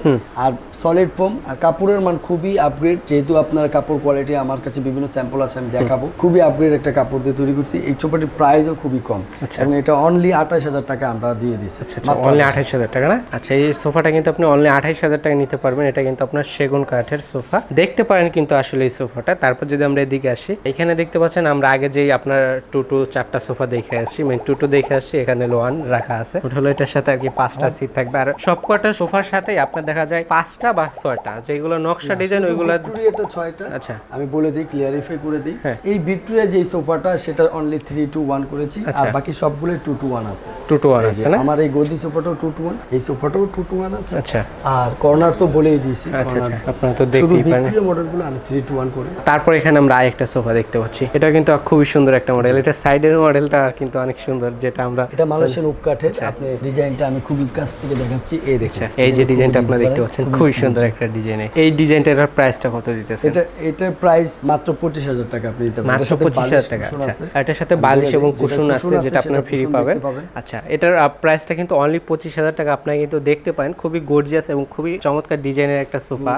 আর সলিড ফোম, আর কাপড়ের মান খুবই আপগ্রেড, যেহেতু আপনার কাপড় কোয়ালিটি আমার কাছে বিভিন্ন স্যাম্পল আছে, আমি দেখাবো। খুবই আপগ্রেড একটা কাপড় দিয়ে তৈরি করছি। এই সোফাটির প্রাইসও খুবই কম, এবং এটা অনলি 28,000 টাকা আমরা দিয়ে দিচ্ছি। অনলি 28,000 টাকা না? আচ্ছা, এই সোফাটা কিন্তু আপনি অনলি 28,000 টাকা নিতে পারবেন। এটা কিন্তু আপনার সেগুন কাঠের সোফা দেখতে পারেন কিন্তু আসলে এই সোফাটা। তারপর যদি আমরা এদিকে আসি, এখানে দেখতে পাচ্ছেন আমরা আগে যেই আপনার 4টা সোফা দেখে আসছি, মানে 2 দেখে আসছি, এখানে লোয়ান রাখা আছে। ওটা হলো এটার সাথে আর কি 5টা সিট থাকবে, আর সবকটা সোফার সাথেই আপনার দেখা যায় 5টা বা 6টা যেগুলো নকশা ডিজাইন ওইগুলো। ভিক্টোরিয়াটা 6টা। আচ্ছা, আমি বলে দিই, ক্লিয়ারিফাই করে দিই। এই ভিক্টোরিয়া যে সোফাটা সেটা অনলি 3-1 করেছি, আর বাকি সবগুলো 2-1 আছে। 2-1 আছে না? আমার এই গদি সোফাটাও 2-1, এই সোফাটাও 2-1 আছে। আচ্ছা, আর কর্নার তো বলেই দিয়েছি। আচ্ছা আচ্ছা, আপনারা তো দেখতেই পারেন। ভিক্টোরিয়া মডেলগুলো আমি 3-1 করি। তারপর এখানে আমরা আরেকটা সোফা দেখতে পাচ্ছি, এটা কিন্তু খুবই সুন্দর একটা মডেল। এটা সাইডের মডেলটা কিন্তু অনেক সুন্দর, যেটা আমরা এটা মালয়েশিয়ান ওক কাঠের। আপনি ডিজাইনটা আমি খুবই কাছ থেকে দেখাচ্ছি, এই দেখছেন। এই যে ডিজাইনটা আপনারা দেখতে পাচ্ছেন, খুবই সুন্দর একটা ডিজাইন। এই ডিজাইনটার প্রাইসটা কত দিতেছেন? এটার প্রাইস মাত্র 25,000 টাকা আপনি দিতে পারবেন। মাত্র 25,000 টাকা। আচ্ছা, এটার সাথে বালিশ এবং কুশন আছে, যেটা আপনারা ফ্রি পাবেন। আচ্ছা, এটার প্রাইসটা কিন্তু অনলি 25,000 টাকা। আপনারা কিন্তু দেখতে পারেন খুবই গর্জিয়াস এবং খুবই চমৎকার ডিজাইনের একটা সোফা।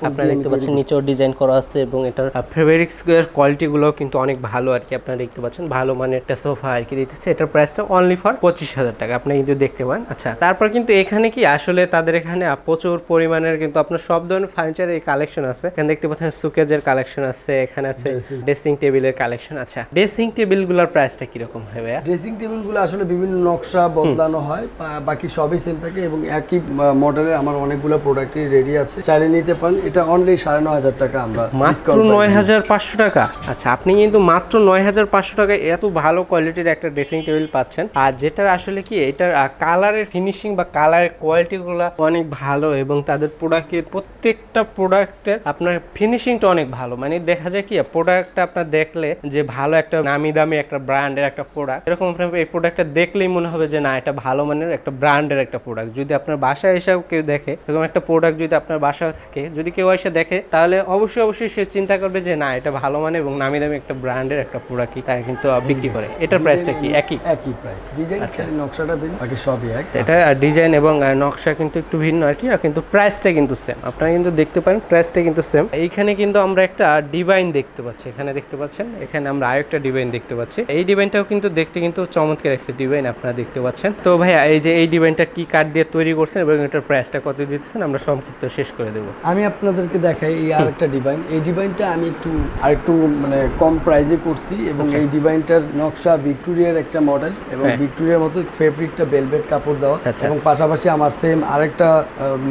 আপনারা দেখতে পাচ্ছেন নিচেও ডিজাইন করা আছে, এবং এটার ফেব্রিক্স এর কোয়ালিটি গুলো কিন্তু অনেক ভালো আর কি। আপনারা দেখতে পাচ্ছেন ভালো মানের একটা সোফা আর কি দিতেছে। এটার প্রাইসটা অনলি ফর 25,000 টাকা, আপনি কিন্তু দেখতে পান। আচ্ছা, তারপর কিন্তু এখানে কি আসলে তাদের এখানে প্রচুর পরিমাণের কিন্তু আপনার সব ধরনের ফার্নিচারের কালেকশন আছে। এখানে দেখতে পাচ্ছেন সুকেজের কালেকশন আছে, এখানে আছে ড্রেসিং টেবিলের কালেকশন। আচ্ছা, ড্রেসিং টেবিল গুলোর প্রাইসটা কি রকম হবে? ড্রেসিং টেবিল গুলো আসলে বিভিন্ন নকশা বদলানো হয়, বাকি সবই সেম থাকে, এবং একই মডেলের আমার অনেকগুলো প্রোডাক্টই রেডি আছে, চাইলে নিতে পারেন। এটা অনলি 9,500 টাকা, আমরা মাত্র 9,500 টাকা। আচ্ছা, আপনি কিন্তু মাত্র 9,500 টাকায় এত ভালো কোয়ালিটির একটা ড্রেসিং টেবিল পাচ্ছেন। আর যেটার আসলে কি এটার কালারের ফিনিশিং বা কালারের কোয়ালিটি গুলো অনেক ভালো, এবং তাদের প্রোডাক্টের প্রত্যেকটা প্রোডাক্টের আপনার ফিনিশিংটা অনেক ভালো। মানে দেখা যায় কি প্রোডাক্টটা আপনার দেখলে যে ভালো একটা নামি দামি একটা ব্র্যান্ডের একটা প্রোডাক্ট, এরকম আপনার এই প্রোডাক্টটা দেখলেই মনে হবে যে না এটা ভালো মানের একটা ব্র্যান্ডের একটা প্রোডাক্ট। যদি আপনার বাসায় এসে কেউ দেখে এরকম একটা প্রোডাক্ট, যদি আপনার বাসায় থাকে, যদি কেউ এসে দেখে, তাহলে অবশ্যই সে চিন্তা করবে যে না এটা ভালো মানে এবং নামি দামি একটা ব্র্যান্ডের একটা প্রোডাক্টই তারা কিন্তু বিক্রি করে। এটার প্রাইসটা কি? একই প্রাইস। ডিজাইন নকশাটা ভিন্ন, বাকি সবই এক। এটা ডিজাইন এবং নকশা কিন্তু একটু ভিন্ন আর কি, কিন্তু প্রাইসটা কিন্তু সেম। আপনারা কিন্তু দেখতে পারেন প্রাইসটা কিন্তু সেম। এইখানে কিন্তু আমরা একটা ডিজাইন দেখতে পাচ্ছি, এখানে দেখতে পাচ্ছেন, এখানে আমরা আরেকটা ডিজাইন দেখতে পাচ্ছি। এই ডিজাইনটাও কিন্তু দেখতে কিন্তু চমৎকার একটা ডিজাইন আপনারা দেখতে পাচ্ছেন। তো ভাইয়া, এই যে এই ডিজাইনটা কি কাঠ দিয়ে তৈরি করছেন এবং এটার প্রাইসটা কত দিতেছেন আমরা সংক্ষিপ্ত শেষ করে দেব। আমি আপনাদেরকে দেখাই এই আরেকটা ডিজাইন। এই ডিজাইনটা আমি আরেকটু মানে কম প্রাইসে করছি, এবং এই ডিজাইনটার নকশা ভিক্টোরিয়ার একটা মডেল, এবং ভিক্টোরিয়ার মতো ফেব্রিকটা ভেলভেট কাপড় দেওয়া, এবং পাশাপাশি আমার সেম আরেকটা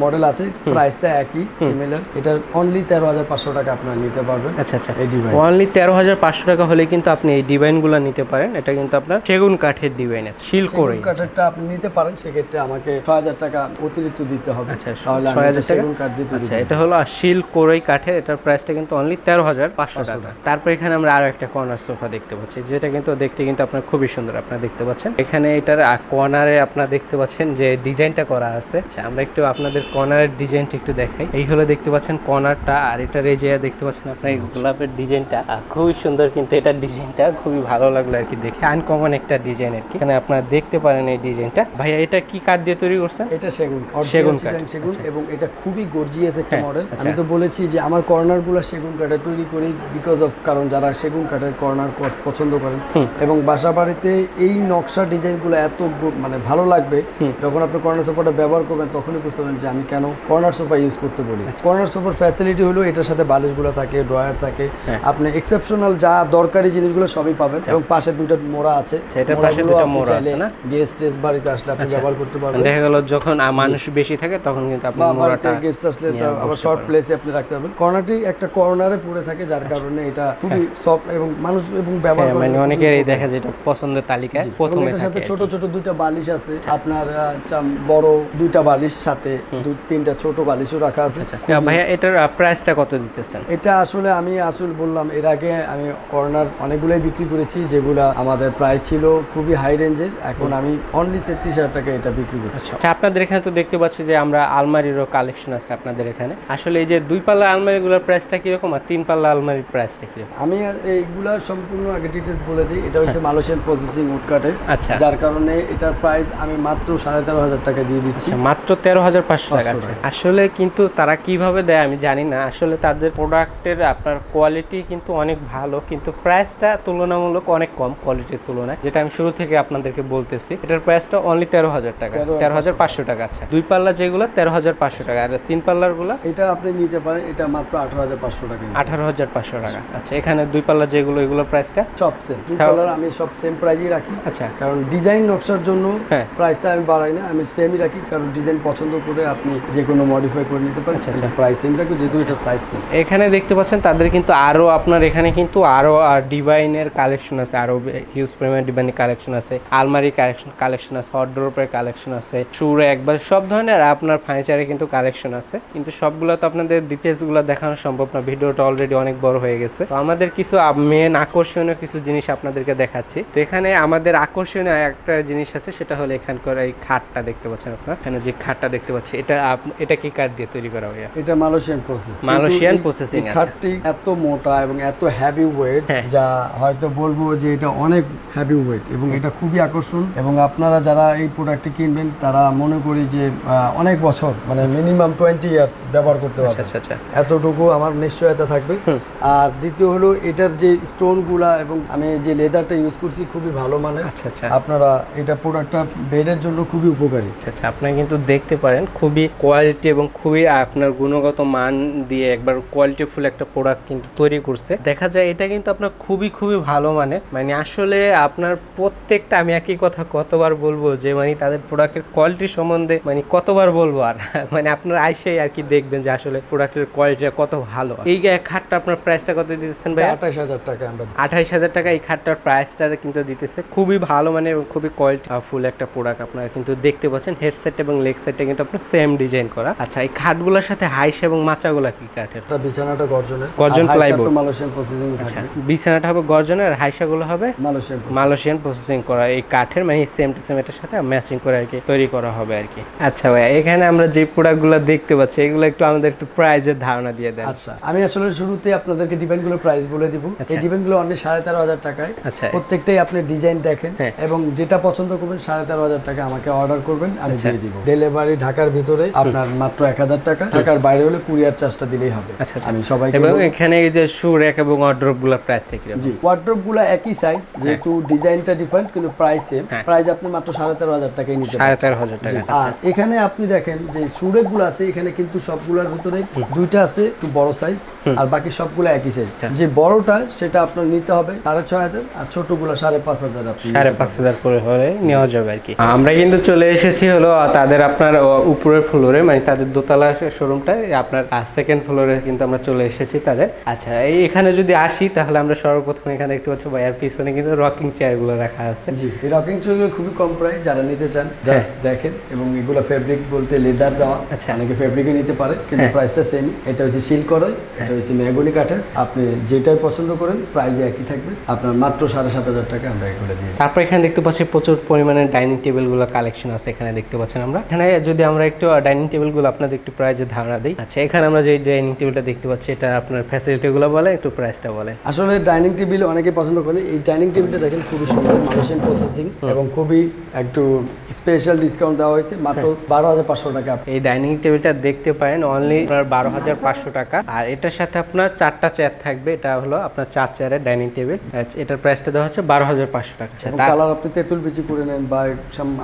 মডেল আছে, প্রাইসটা একই সিমিলার। এটা অনলি 13,500 টাকা আপনারা নিতে পারবেন। আচ্ছা আচ্ছা, এই ডিজাইন অনলি 13,500 টাকা হলে কিন্তু আপনি এই ডিজাইনগুলো নিতে পারেন। এটা কিন্তু আপনার সেগুন কাঠের ডিজাইন আছে, শিল করে কাঠেরটা আপনি নিতে পারেন। সেক্ষেত্রে আমাকে 6,000 টাকা অতিরিক্ত দিতে হবে। আচ্ছা, 6,000 সেগুন কাঠ দিতে। আচ্ছা, এটা হলো শিল কোরই কাঠের, এটার প্রাইসটা কিন্তু অনলি 13,500 টাকা। তারপর এখানে আমরা আরো একটা কর্নার সোফা দেখতে পাচ্ছি, যেটা কিন্তু দেখতে কিন্তু আপনার খুবই সুন্দর। আপনারা দেখতে পাচ্ছেন এখানে এটার কর্নারে আপনারা দেখতে পাচ্ছেন যে ডিজাইনটা করা আছে। আমরা একটু আপনাদের কর্নারের ডিজাইনটা একটু দেখাই। এই হলো দেখতে পাচ্ছেন কর্নারটা, আর এটা রেজে দেখতে পাচ্ছেন আপনার এই গোলাপের ডিজাইনটা খুবই সুন্দর, কিন্তু এটা ডিজাইনটা খুবই ভালো লাগলো আর কি দেখে, আনকমন একটা ডিজাইন আর কি। এখানে আপনারা দেখতে পারেন এই ডিজাইনটা। ভাইয়া এটা কি কাঠ দিয়ে তৈরি করছেন? এটা সেগুন কাঠ, সেগুন, এবং এটা খুবই গর্জিয়াস একটা মডেল। আমি তো বলেছি যে আমার কর্নারগুলো সেগুন কাঠে তৈরি করি বিকজ অফ, কারণ যারা সেগুন কাঠের কর্নার পছন্দ করেন এবং বাসা বাড়িতে এই নকশা ডিজাইনগুলো এত মানে ভালো লাগবে, যখন আপনি কর্নার সোফাটা ব্যবহার করবেন তখনই বুঝতে পারবেন যে আমি কেন কর্নার সোফা ইউজ করতে বলি। কর্নার সোফার ফ্যাসিলিটি হলো এটার সাথে বালিশগুলো থাকে, ড্রয়ার থাকে, আপনি এক্সেপশনাল যা দরকারি জিনিসগুলো সবই পাবেন, এবং পাশে দুইটা মোড়া আছে, গেস্ট বাড়িতে আসলে আপনি ব্যবহার করতে পারবেন। দেখা গেল যখন মানুষ বেশি থাকে তখন কিন্তু আপনি মোড়াটা, গেস্ট আসলে আবার শর্ট প্লেসে আপনি রাখতে পারবেন। কর্নারটি একটা কর্নারে পড়ে থাকে, যার কারণে এটা খুবই সফট এবং মানুষ এবং ব্যবহার করে, মানে অনেকেরই দেখা যায় এটা পছন্দের তালিকায় প্রথমে থাকে। সাথে ছোট ছোট দুইটা বালিশ আছে আপনার, বড় দুইটা বালিশ সাথে তিনটা ছোট বালিশও রাখা আছে। ভাইয়া এটার প্রাইসটা কত দিতেছেন? এটা আসলে আমি বললাম এর আগে আমি কর্নার অনেকগুলোই বিক্রি করেছি, যেগুলা আমাদের প্রাইস ছিল খুবই হাই রেঞ্জের, এখন আমি অনলি 33,000 টাকা এটা বিক্রি করছি। আচ্ছা, আপনাদের এখানে তো দেখতে পাচ্ছি যে আমরা আলমারিরও কালেকশন আছে আপনাদের এখানে। আসলে এই যে 2 পাল্লা আলমারিগুলোর প্রাইসটা কিরকম আর 3 পাল্লা আলমারির প্রাইসটা কিরকম? আমি এইগুলার সম্পূর্ণ আগে ডিটেলস বলে দিই। এটা হচ্ছে মালয়েশিয়ান প্রসেসিং উড কাঠের, আচ্ছা, যার কারণে এটার প্রাইস আমি মাত্র 13,500 টাকা দিয়ে দিচ্ছি। মাত্র 13,500 টাকা। আসলে কিন্তু তারা কিভাবে দেয় আমি জানি না, আসলে তাদের প্রোডাক্টের আপনার কোয়ালিটি কিন্তু অনেক ভালো, কিন্তু প্রাইসটা তুলনামূলক অনেক কম কোয়ালিটির তুলনায়, যেটা আমি শুরু থেকে আপনাদেরকে বলতেছি। এটার প্রাইসটা অনলি 13,000 টাকা, 13,500 টাকা। আচ্ছা, 2 পাল্লা যেগুলো 13,500 টাকা, আর 3 পাল্লার গুলো এটা আপনি নিতে পারেন, এটা মাত্র 18,500 টাকা। 18,500 টাকা। আচ্ছা, এখানে 2 পাল্লা যেগুলো এগুলোর প্রাইসটা সব সেম, 2 পাল্লার আমি সব সেম প্রাইসই রাখি। আচ্ছা, কারণ ডিজাইন নকশার জন্য প্রাইসটা আমি বাড়াই না, আমি সেমই রাখি, কারণ ডিজাইন পছন্দ করে আপনি যে কোনো মডিফাই করে নিতে পারেন। আচ্ছা, প্রাইস সেম থাকবে যেহেতু এটা সাইজ সেম। এখানে দেখতে পাচ্ছেন তাদের কিন্তু আরো আপনার এখানে কিন্তু আরো ডিভাইনের কালেকশন আছে, আরো হিউজ পরিমাণ ডিভাইনের কালেকশন আছে, আলমারি কালেকশন আছে, ওয়ারড্রোবের কালেকশন আছে, শুরে একবার সব ধরনের আপনার ফার্নিচারে কিন্তু কালেকশন আছে, কিন্তু সবগুলো তো আপনাদের ডিটেইলসগুলো দেখানো সম্ভব না, ভিডিওটা অলরেডি অনেক বড় হয়ে গেছে। তো আমাদের কিছু মেন আকর্ষণীয় কিছু জিনিস আপনাদেরকে দেখাচ্ছি। তো এখানে আমাদের আকর্ষণীয় একটা জিনিস আছে, সেটা হলো এখানকার এই খাটটা দেখতে পাচ্ছেন আপনারা, এখানে যে খাটটা দেখতে পাচ্ছি এটা কি কাঠ দিয়ে তৈরি করা হয়? এটা মালয়েশিয়ান প্রসেসিং। খাটটি এত মোটা এবং এত হেভি ওয়েট, যা হয়তো বলবো যে এটা অনেক হেভি ওয়েট, এবং এটা খুবই আকর্ষণ, এবং আপনারা যারা এই প্রোডাক্টটি কিনবেন তারা মনে করি যে অনেক বছর, মানে মিনিমাম 20 ইয়ার্স ব্যবহার করতে পারবে। আচ্ছা, এতটুকু আমার নিশ্চয়তা থাকবে। আর দ্বিতীয় হলো এটার যে স্টোন গুলা, এবং আমি যে লেদারটা ইউজ করছি খুবই ভালো মানের। আচ্ছা, আপনারা এটা প্রোডাক্টটা বেডের জন্য খুবই উপকারী। আচ্ছা, আপনারা কিন্তু দেখতে পারেন খুবই কোয়ালিটি এবং খুবই আপনার গুণগত মান দিয়ে একবার কোয়ালিটিফুল একটা প্রোডাক্ট কিন্তু তৈরি করছে। দেখা যায় এটা কিন্তু আপনার খুবই ভালো মানের, মানে আসলে আপনার প্রত্যেকটা, আমি একই কথা কতবার বলবো যে মানে তাদের প্রোডাক্টের কোয়ালিটি সম্বন্ধে মানে কতবার বলবো, আর মানে আপনার আইসেই আর কি দেখবেন যে আসলে প্রোডাক্টের কোয়ালিটিটা কত ভালো। এই খাটটা আপনার প্রাইসটা কত দিতেছেন ভাই? 28,000 টাকা। আমরা 28,000 টাকা এই খাটটার প্রাইসটা কিন্তু দিতেছে, খুবই ভালো মানে এবং খুবই কোয়ালিটি ফুল একটা প্রোডাক্ট। আপনারা কিন্তু দেখতে পাচ্ছেন হেডসেট এবং লেগ সেটটা কিন্তু আপনার সেম ডিজাইন করা। আচ্ছা, এই খাটগুলোর সাথে হাইস এবং মাচাগুলো কি কাঠের? বিছানাটা গর্জন প্লাইবোর্ড, মালয়েশিয়ান প্রসেসিং থাকবে। বিছানাটা হবে গর্জনের, আর হাইসাগুলো হবে মালয়েশিয়ান প্রসেসিং করা এই কাঠের, মানে সেম টু সেম এটার সাথে ম্যাচিং করে আর কি তৈরি করা হবে আর কি। আচ্ছা ভাই, এখানে আমরা যে প্রোডাক্টগুলো দেখতে পাচ্ছি এগুলো একটু আমাদের একটু প্রাইসের ধারণা দিয়ে দেন। আচ্ছা, আমি আসলে শুরুতে আপনাদেরকে ডিজাইনগুলোর প্রাইস বলে দিব। এই ডিজাইনগুলো অনলি 13,500 টাকায়। আচ্ছা, প্রত্যেকটাই আপনি ডিজাইন দেখেন এবং যেটা পছন্দ করবেন 13,500 টাকা আমাকে অর্ডার করবেন, আমি দিয়ে দিব। ডেলিভারি ঢাকার ভিতরে আপনার মাত্র 1,000 টাকা, ঢাকার বাইরে হলে কুরিয়ার চার্জটা দিলেই হবে। আমি সবাইকে। এবং এখানে এই যে শু র‍্যাক এবং ওয়ারড্রোবগুলো প্রাইস কি রকম? জি, ওয়ারড্রোবগুলো একই সাইজ, যেহেতু ডিজাইনটা ডিফারেন্ট কিন্তু প্রাইস সেম। প্রাইস আপনি মাত্র 13,500 টাকায় নিতে পারবেন। 13,500 টাকা। আর এখানে আপনি দেখেন যে শু র‍্যাকগুলো আছে, এখানে কিন্তু সবগুলোর ভিতরে দুইটা আছে একটু বড় সাইজ, আর বাকি সবগুলো একই সাইজ। যে বড়টা সেটা আপনার নিতে হবে 6,500, আর ছোটগুলো 5,500। আপনি 5,500 করে হলে নেওয়া যাবে আর কি। আমরা কিন্তু চলে এসেছি হলো তাদের আপনার উপরের ফ্লোরে, মানে তাদের দোতলা শোরুমটা, আপনার সেকেন্ড ফ্লোরে কিন্তু আমরা চলে এসেছি তাদের। আচ্ছা, এখানে যদি আসি তাহলে আমরা সর্বপ্রথম এখানে দেখতে পাচ্ছি ভাইয়ার পিছনে কিন্তু রকিং চেয়ারগুলো রাখা আছে। জি, এই রকিং চেয়ারগুলো খুবই কম প্রাইস, যারা নিতে চান জাস্ট দেখেন। এবং এগুলো ফেব্রিক বলতে লেদার দেওয়া, অনেকে ফেব্রিকে নিতে পারে, কিন্তু প্রাইসটা সেম। এটা হচ্ছে শিল করা, এটা হচ্ছে মেহগনি কাঠের। আপনি যেটাই পছন্দ করেন প্রাইস একই থাকবে, আপনার মাত্র 7,500 টাকা আমরা এগুলো দিয়ে। তারপর এখানে দেখতে পাচ্ছি প্রচুর পরিমাণে ডাইনিং টেবিলগুলো কালেকশন আছে, এখানে দেখতে পাচ্ছেন আমরা। এখানে যদি আমরা একটু ডাইনিং টেবিলগুলো আপনাদের একটু প্রাইজের ধারণা দিই। আচ্ছা, এখানে আমরা যে ডাইনিং টেবিলটা দেখতে পাচ্ছি, এটা আপনার ফ্যাসিলিটিগুলো বলেন, একটু প্রাইসটা বলেন। আসলে ডাইনিং টেবিল অনেকে পছন্দ করে। এই ডাইনিং টেবিলটা দেখেন খুবই সুন্দর, মালয়েশিয়ান প্রসেসিং এবং খুবই একটু স্পেশাল ডিসকাউন্ট দেওয়া হয়েছে, মাত্র 12,500 টাকা। এই ডাইনিং টেবিলটা দেখতে পারেন অনলি আপনার 12,500 টাকা। আর এটার সাথে আপনার 4টা চেয়ার থাকবে, এটা হলো আপনার 4 চেয়ারের ডাইনিং টেবিল। এটার প্রাইসটা দেওয়া হচ্ছে 12,500 টাকা। কালার আপনি তেঁতুল বিচি করে নেন বা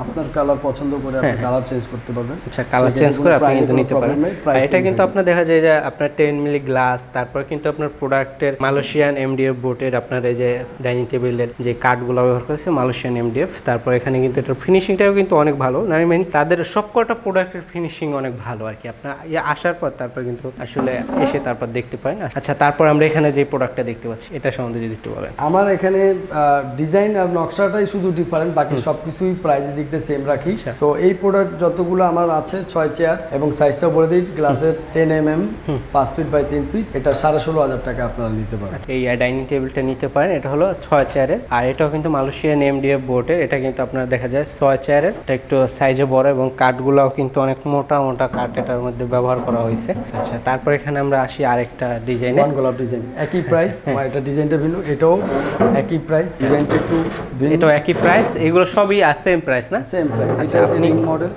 আপনার কালার পছন্দ করে আপনি কালার চেঞ্জ করতে পারবেন। আচ্ছা, কালার চেঞ্জ করে আপনি কিন্তু নিতে পারেন। এটা কিন্তু আপনার দেখা যায় যে আপনার 10 মিলি গ্লাস, তারপর কিন্তু আপনার প্রোডাক্টের মালয়েশিয়ান এমডিএফ বোর্ডের আপনার এই যে ডাইনিং টেবিলের যে কাঠগুলো ব্যবহার করেছে মালয়েশিয়ান এমডিএফ। তারপর এখানে কিন্তু এটার ফিনিশিংটাও কিন্তু অনেক ভালো। আমি মেন তাদের সবকটা প্রোডাক্টের ফিনিশিং অনেক ভালো আর কি। আপনার আসার পর তারপর কিন্তু আসলে এসে তারপর দেখতে পারেন। আচ্ছা, তারপর আমরা এখানে যে প্রোডাক্টটা দেখতে পাচ্ছি এটা সম্বন্ধে যদি একটু বলেন। আমার এখানে ডিজাইন আর নকশাটাই শুধু ডিফারেন্ট, বাকি সবকিছুই প্রাইসের দিক দিয়ে সেম রাখি। তো এই প্রোডাক্ট যতগুলো আমার আছে 6 চেয়ার এবং সাইজটাও বলে দিই, গ্লাসের 10 mm 5 ফিট বাই 3 ফিট, এটা 16,500 টাকা আপনারা নিতে পারেন। এই ডাইনিং টেবিলটা নিতে পারেন, এটা হলো 6 চেয়ারের। আর এটাও কিন্তু মালয়েশিয়ান এমডিএফ বোর্ডের। এটা কিন্তু আপনার দেখা যায় 6 চেয়ারের, এটা একটু সাইজে বড় এবং কাঠগুলোও কিন্তু অনেক মোটা মোটা কাঠ এটার মধ্যে ব্যবহার করা হয়েছে। আচ্ছা, তারপর এখানে আমরা আসি আরেকটা ডিজাইনে, ওয়ান গোলাপ ডিজাইন, একই প্রাইস। এটা ডিজাইনটা ভিন্ন, এটাও একই প্রাইস, ডিজাইনটা একটু ভিন্ন, এটাও একই প্রাইস। এগুলো সবই সেম প্রাইস না? Same price. এটা সিলিং মডেল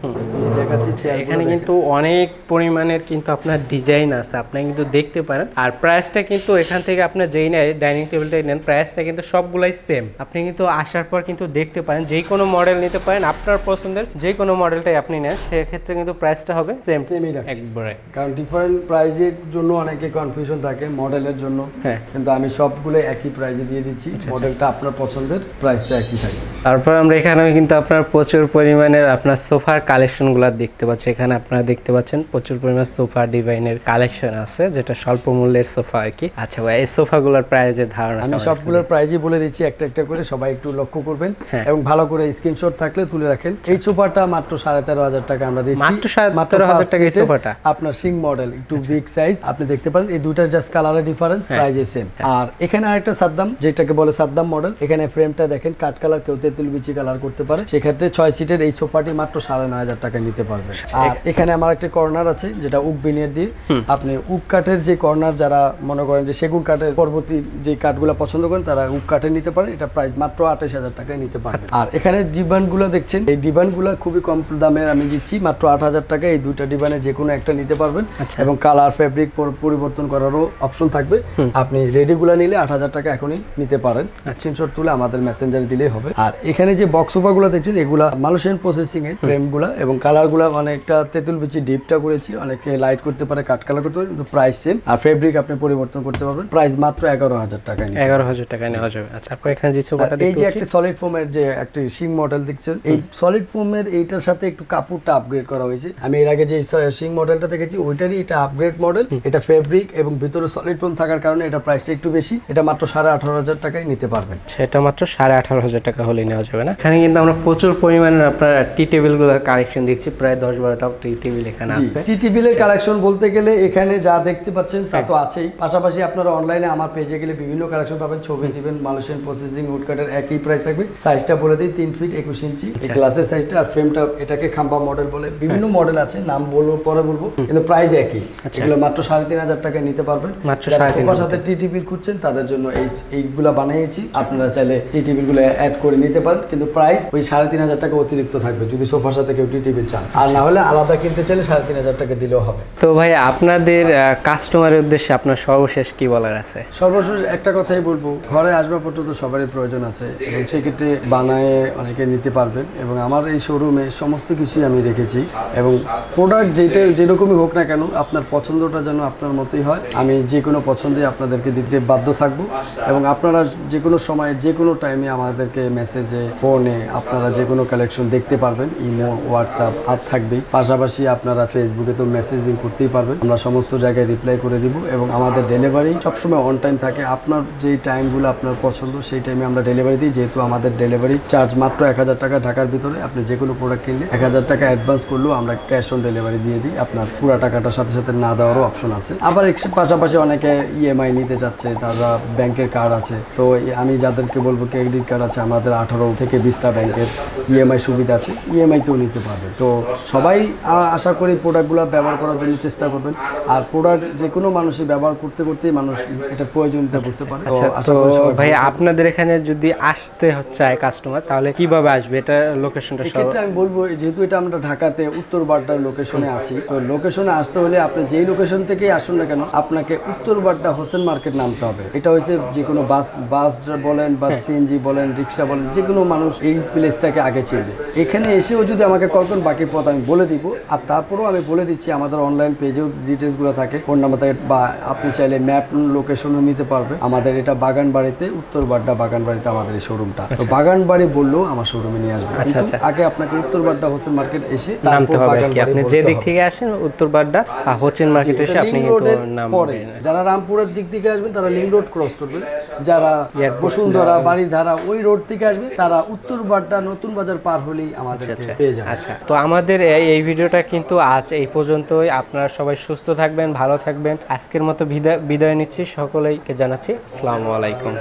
দেখাচ্ছি চেয়ার। এখানে কিন্তু অনেক পরিমাণের কিন্তু আপনার ডিজাইন আছে, আপনি কিন্তু দেখতে পারেন। আর প্রাইসটা কিন্তু এখান থেকে আপনার যেই ডাইনিং টেবিলটাই নেন, প্রাইসটা কিন্তু সবগুলাই সেম। আপনি কিন্তু আসার পর কিন্তু দেখতে পারেন, যে কোনো মডেল নিতে পারেন, আপনার পছন্দের যে কোনো মডেলটাই আপনি নেন, সেক্ষেত্রে কিন্তু প্রাইসটা হবে সেমই একবারে। কারণ ডিফারেন্ট প্রাইজের জন্য অনেকে কনফিউশন থাকে মডেলের জন্য, কিন্তু আমি সবগুলো একই প্রাইজে দিয়ে দিচ্ছি। মডেলটা আপনার পছন্দের, প্রাইসটা একই থাকে। তারপর আমরা এখানে কিন্তু আপনার প্রচুর পরিমাণের আপনার সোফার কালেকশনগুলো দেখতে পাচ্ছি। এখানে আপনারা দেখতে পাচ্ছেন প্রচুর পরিমাণ সোফা ডিভাইনের কালেকশন আছে, যেটা স্বল্প মূল্যের সোফা আর কি। আচ্ছা ভাই, এই সোফাগুলোর প্রাইসের ধারণা আমি সবগুলোর প্রাইজই বলে দিচ্ছি একটা একটা করে, সবাই একটু লক্ষ্য করবেন এবং ভালো করে স্ক্রিনশট থাকলে তুলে রাখেন। এই সোফাটা মাত্র 13,500 টাকা আমরা দিচ্ছি। মাত্র 13,500 টাকা এই সোফাটা। আপনার সিং মডেল, একটু বিগ সাইজ, আপনি দেখতে পারেন এই দুইটার জাস্ট কালারের ডিফারেন্স, প্রাইসে সেম। আর এখানে আরেকটা সাদ্দাম, যেটাকে বলে সাদ্দাম মডেল, এখানে ফ্রেমটা দেখেন কাঠ কালার, কেউ তেঁতুল বিচি কালার করতে পারে। সেক্ষেত্রে 6 সিটের এই সোফাটি মাত্র 9,500 টাকা নিতে পারবে। আর এখানে আমার একটা কর্নার আছে, যেটা উক বিনিয়ার দিয়ে, আপনি উক কাঠের যে কর্নার, যারা মনে করেন যে সেগুন কাঠের পরবর্তী যে কাঠগুলো পছন্দ করেন, তারা উক কাঠের নিতে পারেন। এটা প্রাইস মাত্র 28,000 টাকায় নিতে পারবেন। আর এখানে ডিবানগুলো দেখছেন, এই ডিবানগুলো খুবই কম দামের আমি দিচ্ছি, মাত্র 8,000 টাকা। এই দুইটা ডিবানে যে কোনো একটা নিতে পারবেন এবং কালার ফেব্রিক পরিবর্তন করারও অপশন থাকবে। আপনি রেডিগুলো নিলে 8,000 টাকা এখনই নিতে পারেন, স্ক্রিনশট তুলে আমাদের মেসেঞ্জারে দিলেই হবে। আর এখানে যে বক্স সোফাগুলো দেখছেন, এগুলা মালয়েশিয়ান প্রসেসিং এর ফ্রেমগুলো এবং কালারগুলো অনেকটা তেঁতুল বিচি ডিপটা করেছি, অনেকে লাইট করতে পারে, কাট কালার করতে পারে, কিন্তু প্রাইস সেম। আর ফেব্রিক আপনি পরিবর্তন করতে পারবেন। প্রাইস মাত্র 11,000 টাকা। 11,000 টাকা নেওয়া যাবে। আচ্ছা, আপনি এখানে যে সোফাটা এই যে একটা সলিড ফোমের যে একটা সিং মডেল দেখছেন, এই সলিড ফোমের এইটার সাথে একটু কাপড়টা আপগ্রেড করা হয়েছে। আমি এর আগে যে সিং মডেলটা দেখেছি, ওইটারই এটা আপগ্রেড মডেল। এটা ফেব্রিক এবং ভিতরে সলিড ফোম থাকার কারণে এটা প্রাইসটা একটু বেশি। এটা মাত্র 18,500 টাকায় নিতে পারবেন। সেটা মাত্র 18,500 টাকা হলে নেওয়া যাবে না? এখানে কিন্তু আমরা প্রচুর পরিমাণের আপনার টি টেবিলগুলোর কালেকশন দেখছি, প্রায় 10-12টা টি টেবিল এখানে আছে। টি টেবিলের কালেকশন বলতে গেলে এখানে যা দেখতে পাচ্ছেন তা তো আছেই, পাশাপাশি আপনারা অনলাইনে আমার পেজে গেলে বিভিন্ন কালেকশন পাবেন, ছবি দিবেন, মালয়েশিয়ান প্রসেসিং উড কাঠের একই প্রাইস থাকবে। সাইজটা বলে দিই 3 ফিট 21 ইঞ্চি এই গ্লাসের সাইজটা। আর ফ্রেমটা এটাকে খাম্বা মডেল বলে, বিভিন্ন মডেল আছে, নাম বলবো পরে বলবো, কিন্তু প্রাইস একই। এগুলো মাত্র 3,500 টাকায় নিতে পারবেন। যারা সোফার সাথে টি টেবিল খুঁজছেন তাদের জন্য এইগুলা বানিয়েছি। আপনারা চাইলে টি টেবিল গুলো অ্যাড করে নিতে পারেন, কিন্তু প্রাইস ওই 3,500 টাকা অতিরিক্ত থাকবে যদি সোফার সাথে কেউ টি টেবিল চান। আর না হলে আলাদা কিনতে চাইলে 3,500 টাকা দিলেও হবে। তো ভাই, আপনাদের কাস্টমারের উদ্দেশ্যে আপনার সর্বশেষ কি বলার আছে? সর্বশেষ একটা কথাই বলবো, ঘরে আসবাবপত্র তো সবারই প্রয়োজন আছে এবং সেক্ষেত্রে বানায় অনেকে নিতে পারবেন। এবং আমার এই শোরুমে সমস্ত কিছুই আমি রেখেছি এবং প্রোডাক্ট যেরকমই হোক না কেন, আপনার পছন্দটা যেন আপনার মতোই হয়। আমি যে কোনো পছন্দে আপনাদেরকে দিতে বাধ্য থাকবো এবং আপনারা যে কোনো সময় যে কোনো টাইমে আমাদেরকে মেসেজে, ফোনে আপনারা যে কোনো কালেকশন দেখতে পারবেন। ইমো, হোয়াটসঅ্যাপ আর থাকবেই, পাশাপাশি আপনারা ফেসবুকে তো মেসেজিং করতেই পারবেন। আমরা সমস্ত জায়গায় রিপ্লাই করে দিব এবং আমাদের ডেলিভারি সবসময় অন টাইম থাকে। আপনার যেই টাইমগুলো আপনার পছন্দ সেই টাইমে আমরা ডেলিভারি দিই। যেহেতু আমাদের ডেলিভারি চার্জ মাত্র 1,000 টাকা ঢাকার ভিতরে, আপনি যে কোনো প্রোডাক্ট কিনলে 1,000 টাকা অ্যাডভান্স করলেও আমরা ক্যাশ অন ডেলিভারি দিয়ে দিই। আপনার পুরো টাকাটার সাথে সাথে না দেওয়ারও অপশন আছে। আবার পাশাপাশি অনেকে ইএমআই নিতে চাচ্ছে, তারা ব্যাংকের কার্ড আছে, তো আমি যাদেরকে বলবো ক্রেডিট কার্ড আছে, আমাদের 18 থেকে 20টা ব্যাংকের ইএমআই সুবিধা আছে, ইএমআইতেও নিতে পারবে। তো তো সবাই আশা করি প্রোডাক্টগুলো ব্যবহার করার জন্য চেষ্টা করবেন। আর প্রোডাক্ট যে কোনো মানুষই ব্যবহার করতে করতেই মানুষ এটার প্রয়োজনীয়তা বুঝতে পারে। তো আশা করি সবাই ভাই আপনাদের এখানে যদি আসতে চায় কাস্টমার তাহলে কিভাবে আসবে, এটা লোকেশনটা এক্ষেত্রে আমি বলবো যেহেতু এটা আমরা ঢাকাতে উত্তর বাড্ডার লোকেশনে আছি, তো লোকেশনে আসতে হলে আপনি যেই লোকেশন থেকেই আসুন না কেন আপনাকে উত্তর বাড্ডা হোসেন মার্কেট নামতে হবে। এটা হচ্ছে যে কোনো বাস বলেন বা সিএনজি বলেন, রিক্সা বলেন, যে কোনো মানুষ এই প্লেসটাকে আগে চিনবে। এখানে এসেও যদি আমাকে কল করেন বাকি পথ আমি বলে দিব। আর তারপরেও আমি বলে দিচ্ছি আমাদের অনলাইন পেজেও ডিটেলসগুলো থাকে, ফোন নাম্বার থাকে, বা আপনি চাইলে ম্যাপ লোকেশনও নিতে পারবেন। আমাদের এটা বাগানবাড়িতে, উত্তর বাড্ডা বাগানবাড়িতে আমাদের এই শোরুমটা। তো বাগানবাড়ি বললেও আমার শোরুমে নিয়ে আসবে। আগে আপনাকে উত্তর বাড্ডা হোসেন মার্কেট এসে নামতে হবে। আপনি যে দিক থেকে আসেন উত্তর বাড্ডা হোসেন মার্কেট এসে আপনি কিন্তু নামবেন। যারা রামপুরের দিক থেকে আসবেন তারা লিংক রোড ক্রস করবেন, যারা বসুন্ধরা বাড়িধারা ওই রোড থেকে আসবে তারা উত্তর বাড্ডা নতুন বাজার পার হলেই আমাদেরকে পেয়ে যাবে। আচ্ছা, তো আমাদের এই ভিডিওটা কিন্তু আজ এই পর্যন্তই। আপনারা সবাই সুস্থ থাকবেন, ভালো থাকবেন। আজকের মতো বিদায় নিচ্ছি, সকলেইকে জানাচ্ছি আসসালামু আলাইকুম।